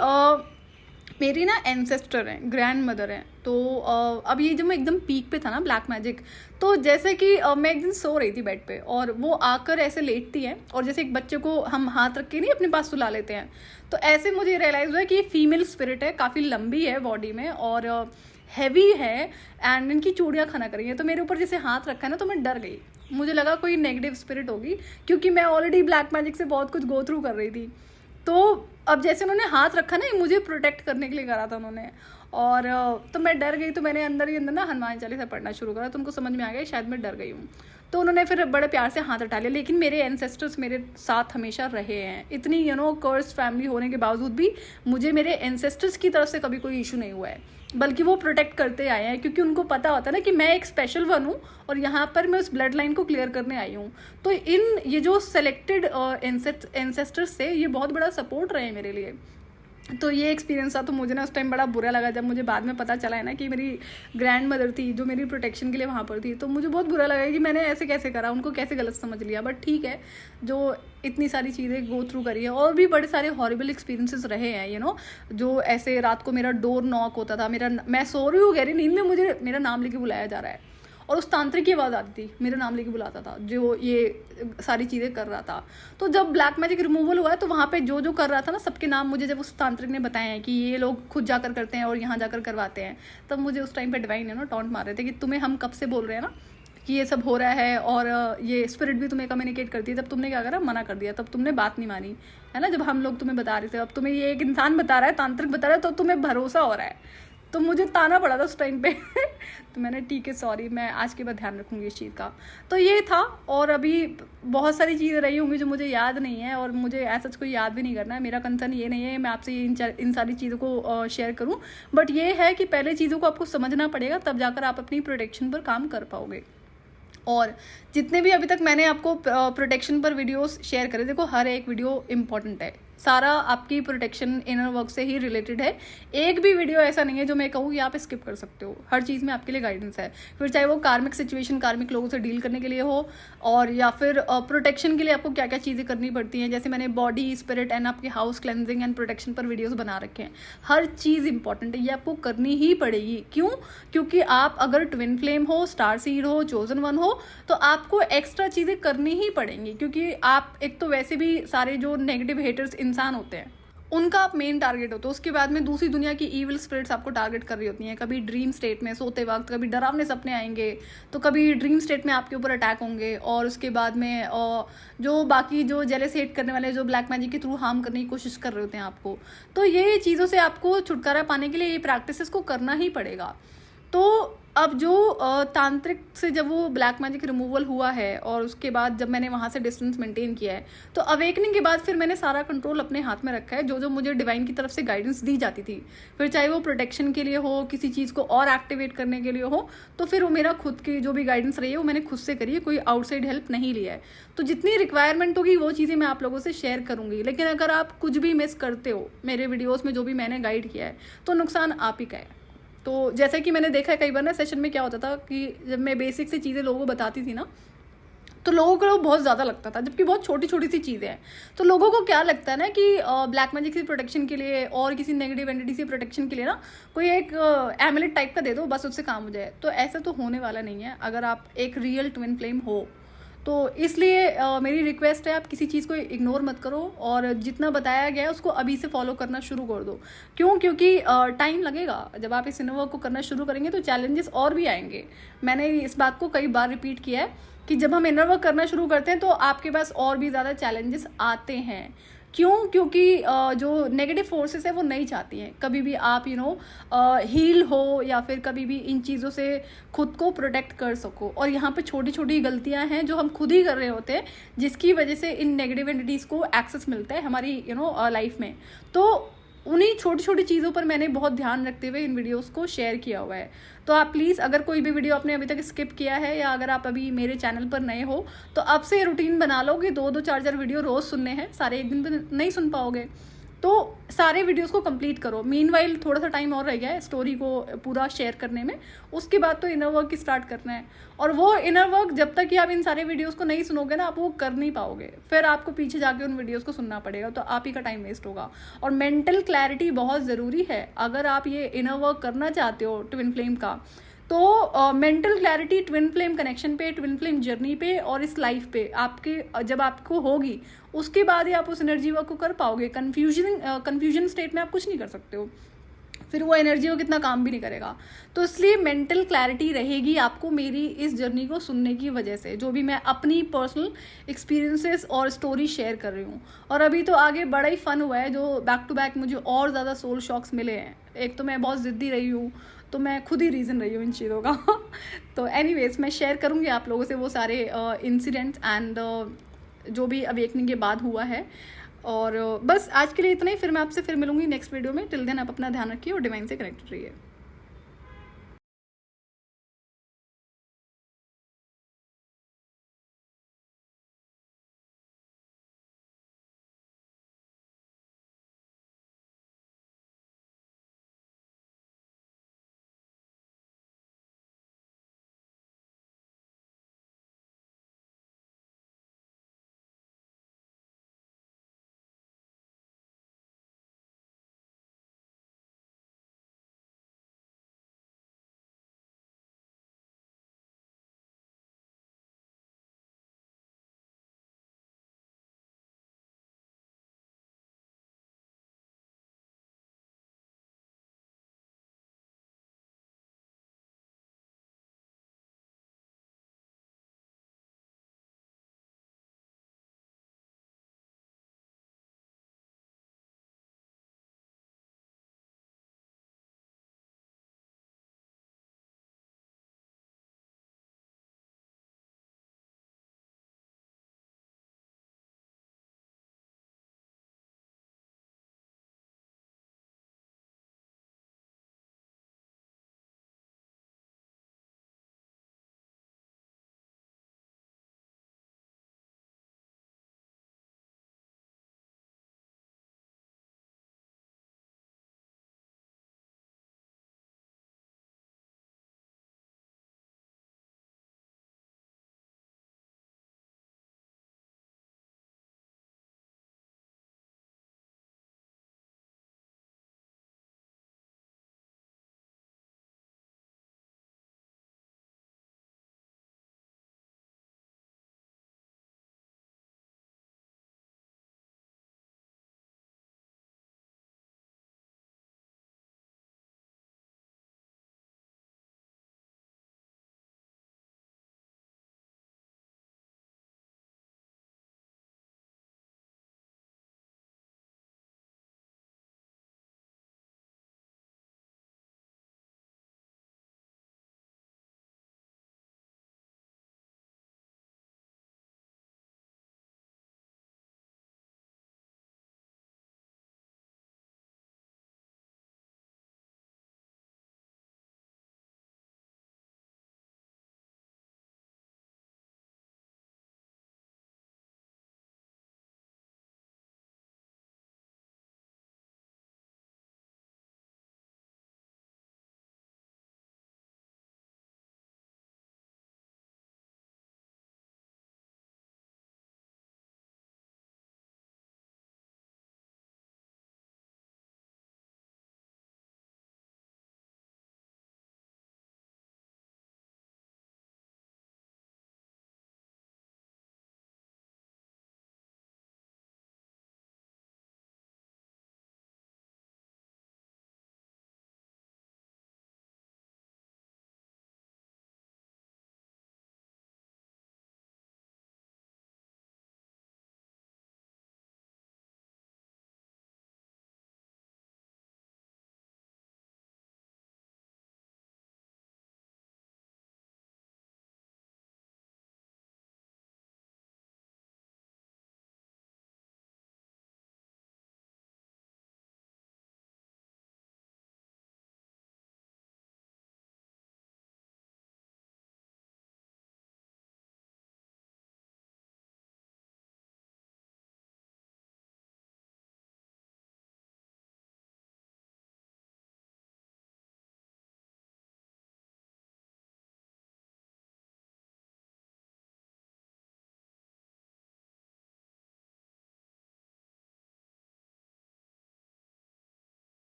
मेरी ना एंसेस्टर हैं, ग्रैंड मदर हैं। तो अब ये जब मैं एकदम पीक पे था ना ब्लैक मैजिक, तो जैसे कि मैं एक दिन सो रही थी बेड पे, और वो आकर ऐसे लेटती हैं, और जैसे एक बच्चे को हम हाथ रख के नहीं अपने पास सुला लेते हैं, तो ऐसे मुझे रियलाइज़ हुआ कि ये फीमेल स्पिरिट है, काफ़ी लंबी है बॉडी में, और हैवी है, एंड इनकी चूड़ियाँ खाना करेंगे। तो मेरे ऊपर जैसे हाथ रखा है ना, तो मैं डर गई, मुझे लगा कोई नेगेटिव स्पिरिट होगी, क्योंकि मैं ऑलरेडी ब्लैक मैजिक से बहुत कुछ गो थ्रू कर रही थी। तो अब जैसे उन्होंने हाथ रखा ना, मुझे प्रोटेक्ट करने के लिए करा था उन्होंने, और तो मैं डर गई। तो मैंने अंदर ही अंदर ना हनुमान चालीसा पढ़ना शुरू करा, तो उनको समझ में आ गया शायद मैं डर गई हूँ। तो उन्होंने फिर बड़े प्यार से हाथ हटा लिया। लेकिन मेरे एंसेस्टर्स मेरे साथ हमेशा रहे हैं, इतनी कर्स फैमिली होने के बावजूद भी मुझे मेरे एंसेस्टर्स की तरफ से कभी कोई इशू नहीं हुआ है, बल्कि वो प्रोटेक्ट करते आए हैं, क्योंकि उनको पता होता है ना कि मैं एक स्पेशल वन हूँ, और यहाँ पर मैं उस ब्लड लाइन को क्लियर करने आई हूँ। तो ये जो सेलेक्टेड एंसेस्टर्स थे, ये बहुत बड़ा सपोर्ट रहे हैं मेरे लिए। तो ये एक्सपीरियंस था। तो मुझे ना उस टाइम बड़ा बुरा लगा जब मुझे बाद में पता चला है ना कि मेरी ग्रैंड मदर थी जो मेरी प्रोटेक्शन के लिए वहाँ पर थी। तो मुझे बहुत बुरा लगा कि मैंने ऐसे कैसे करा, उनको कैसे गलत समझ लिया। बट ठीक है, जो इतनी सारी चीज़ें गो थ्रू करी है, और भी बड़े सारे हॉरिबल एक्सपीरियंसेस रहे हैं जो ऐसे रात को मेरा डोर नॉक होता था, मैं सो रही हूँ गहरी नींद में, मुझे मेरा नाम लेके बुलाया जा रहा है, और उस तांत्रिक की आवाज़ आती थी, मेरे नाम लेके बुलाता था, जो ये सारी चीज़ें कर रहा था। तो जब ब्लैक मैजिक रिमूवल हुआ है, तो वहाँ पे जो कर रहा था ना, सबके नाम मुझे जब उस तांत्रिक ने बताए हैं कि ये लोग खुद जाकर करते हैं और यहाँ जाकर करवाते हैं, तब मुझे उस टाइम पे डिवाइन ना टॉन्ट मार रहे थे कि तुम्हें हम कब से बोल रहे हैं ना कि ये सब हो रहा है, और ये स्पिरिट भी तुम्हें कम्युनिकेट करती है, तब तुमने क्या करा, मना कर दिया, तब तुमने बात नहीं मानी, है ना। जब हम लोग तुम्हें बता रहे थे, अब तुम्हें ये एक इंसान बता रहा है, तांत्रिक बता रहा है, तो तुम्हें भरोसा हो रहा है। तो मुझे ताना पड़ा था उस टाइम पे तो मैंने ठीक है सॉरी, मैं आज के बाद ध्यान रखूँगी इस चीज़ का। तो ये था, और अभी बहुत सारी चीज़ें रही होंगी जो मुझे याद नहीं है, और मुझे ऐसा कोई याद भी नहीं करना है। मेरा कंसर्न ये नहीं है मैं आपसे इन सारी चीज़ों को शेयर करूँ, बट ये है कि पहले चीज़ों को आपको समझना पड़ेगा, तब जाकर आप अपनी प्रोटेक्शन पर काम कर पाओगे। और जितने भी अभी तक मैंने आपको प्रोटेक्शन पर वीडियोस शेयर करे, देखो हर एक वीडियो इंपॉर्टेंट है, सारा आपकी प्रोटेक्शन इनर वर्क से ही रिलेटेड है। एक भी वीडियो ऐसा नहीं है जो मैं कहूँ कि आप स्किप कर सकते हो, हर चीज़ में आपके लिए गाइडेंस है। फिर चाहे वो कार्मिक सिचुएशन, कार्मिक लोगों से डील करने के लिए हो, और या फिर प्रोटेक्शन के लिए आपको क्या क्या चीज़ें करनी पड़ती हैं, जैसे मैंने बॉडी, स्पिरिट एंड आपके हाउस क्लेंजिंग एंड प्रोटेक्शन पर वीडियोज़ बना रखे हैं। हर चीज़ इंपॉर्टेंट है, ये आपको करनी ही पड़ेगी। क्यों? क्योंकि आप अगर ट्विन फ्लेम हो, स्टार सीड हो, चोजन वन हो, तो आपको एक्स्ट्रा चीज़ें करनी ही पड़ेंगी। क्योंकि आप एक तो वैसे भी सारे जो नेगेटिव हेटर्स इंसान होते हैं उनका आप मेन टारगेट होते हो, उसके बाद में दूसरी दुनिया की ईविल स्पिरिट्स आपको टारगेट कर रही होती हैं। कभी ड्रीम स्टेट में सोते वक्त, कभी डरावने सपने आएंगे, तो कभी ड्रीम स्टेट में आपके ऊपर अटैक होंगे, और उसके बाद में जो बाकी जो जेलस हेट करने वाले, जो ब्लैक मैजिक के थ्रू हार्म करने की कोशिश कर रहे होते हैं आपको। तो ये चीज़ों से आपको छुटकारा पाने के लिए ये प्रैक्टिसेस को करना ही पड़ेगा। तो अब जो तांत्रिक से जब वो ब्लैक मैजिक रिमूवल हुआ है, और उसके बाद जब मैंने वहाँ से डिस्टेंस मेंटेन किया है, तो अवेकनिंग के बाद फिर मैंने सारा कंट्रोल अपने हाथ में रखा है। जो जो मुझे डिवाइन की तरफ से गाइडेंस दी जाती थी, फिर चाहे वो प्रोटेक्शन के लिए हो, किसी चीज़ को और एक्टिवेट करने के लिए हो, तो फिर वो मेरा खुद की जो भी गाइडेंस रही है वो मैंने खुद से करी है, कोई आउटसाइड हेल्प नहीं लिया है। तो जितनी रिक्वायरमेंट होगी वो चीज़ें मैं आप लोगों से शेयर करूँगी। लेकिन अगर आप कुछ भी मिस करते हो मेरे वीडियोज़ में जो भी मैंने गाइड किया है, तो नुकसान आप ही का है। तो जैसा कि मैंने देखा है कई बार ना सेशन में क्या होता था कि जब मैं बेसिक से चीज़ें लोगों को बताती थी ना, तो लोगों को बहुत ज़्यादा लगता था, जबकि बहुत छोटी छोटी सी चीज़ें हैं। तो लोगों को क्या लगता है ना कि ब्लैक मैजिक से प्रोटेक्शन के लिए और किसी नेगेटिव एंटिटी से प्रोटेक्शन के लिए ना कोई एक एमुलेट टाइप का दे दो, बस उससे काम हो जाए। तो ऐसा तो होने वाला नहीं है अगर आप एक रियल ट्विन फ्लेम हो। तो इसलिए मेरी रिक्वेस्ट है, आप किसी चीज़ को इग्नोर मत करो, और जितना बताया गया है उसको अभी से फॉलो करना शुरू कर दो। क्यों? क्योंकि टाइम लगेगा। जब आप इस इनर वर्क को करना शुरू करेंगे तो चैलेंजेस और भी आएंगे। मैंने इस बात को कई बार रिपीट किया है कि जब हम इनर वर्क करना शुरू करते हैं तो आपके पास और भी ज़्यादा चैलेंजेस आते हैं। क्यों? क्योंकि जो नेगेटिव फोर्सेस है वो नहीं चाहती हैं कभी भी आप हील हो, या फिर कभी भी इन चीज़ों से खुद को प्रोटेक्ट कर सको। और यहाँ पे छोटी छोटी गलतियाँ हैं जो हम खुद ही कर रहे होते हैं, जिसकी वजह से इन नेगेटिव एंटिटीज़ को एक्सेस मिलता है हमारी लाइफ में। तो उन्हीं छोटी छोटी चीज़ों पर मैंने बहुत ध्यान रखते हुए इन वीडियोस को शेयर किया हुआ है। तो आप प्लीज़, अगर कोई भी वीडियो आपने अभी तक स्किप किया है, या अगर आप अभी मेरे चैनल पर नए हो, तो अब से रूटीन बना लो कि 2-2 4-4 वीडियो रोज़ सुनने हैं। सारे एक दिन में नहीं सुन पाओगे, तो सारे वीडियोस को कंप्लीट करो। मीनवाइल थोड़ा सा टाइम और रह गया है स्टोरी को पूरा शेयर करने में, उसके बाद तो इनर वर्क की स्टार्ट करना है। और वो इनर वर्क जब तक कि आप इन सारे वीडियोस को नहीं सुनोगे ना, आप वो कर नहीं पाओगे। फिर आपको पीछे जाके उन वीडियोस को सुनना पड़ेगा, तो आप ही का टाइम वेस्ट होगा। और मेंटल क्लैरिटी बहुत ज़रूरी है अगर आप ये इनर वर्क करना चाहते हो ट्विन फ्लेम का। तो mental clarity twin flame connection पे, ट्विन फ्लेम जर्नी पे और इस लाइफ पे आपके जब आपको होगी, उसके बाद ही आप उस एनर्जी वर्क को कर पाओगे। कन्फ्यूजन स्टेट में आप कुछ नहीं कर सकते हो, फिर वो एनर्जी वो कितना काम भी नहीं करेगा। तो इसलिए मेंटल क्लैरिटी रहेगी आपको मेरी इस जर्नी को सुनने की वजह से, जो भी मैं अपनी पर्सनल एक्सपीरियंसेस और स्टोरी शेयर कर रही हूँ। और अभी तो आगे बड़ा ही फन हुआ है, जो बैक टू बैक मुझे और ज़्यादा सोल शॉक्स मिले हैं। एक तो मैं बहुत ज़िद्दी रही हूँ, तो मैं खुद ही रीज़न रही हूँ इन चीज़ों का। तो एनीवेज, मैं शेयर करूँगी आप लोगों से वो सारे इंसिडेंट्स एंड जो भी अवेकनिंग के बाद हुआ है। और बस आज के लिए इतना ही। फिर मैं आपसे फिर मिलूंगी नेक्स्ट वीडियो में। टिल देन आप अपना ध्यान रखिए और डिवाइन से कनेक्टेड रहिए।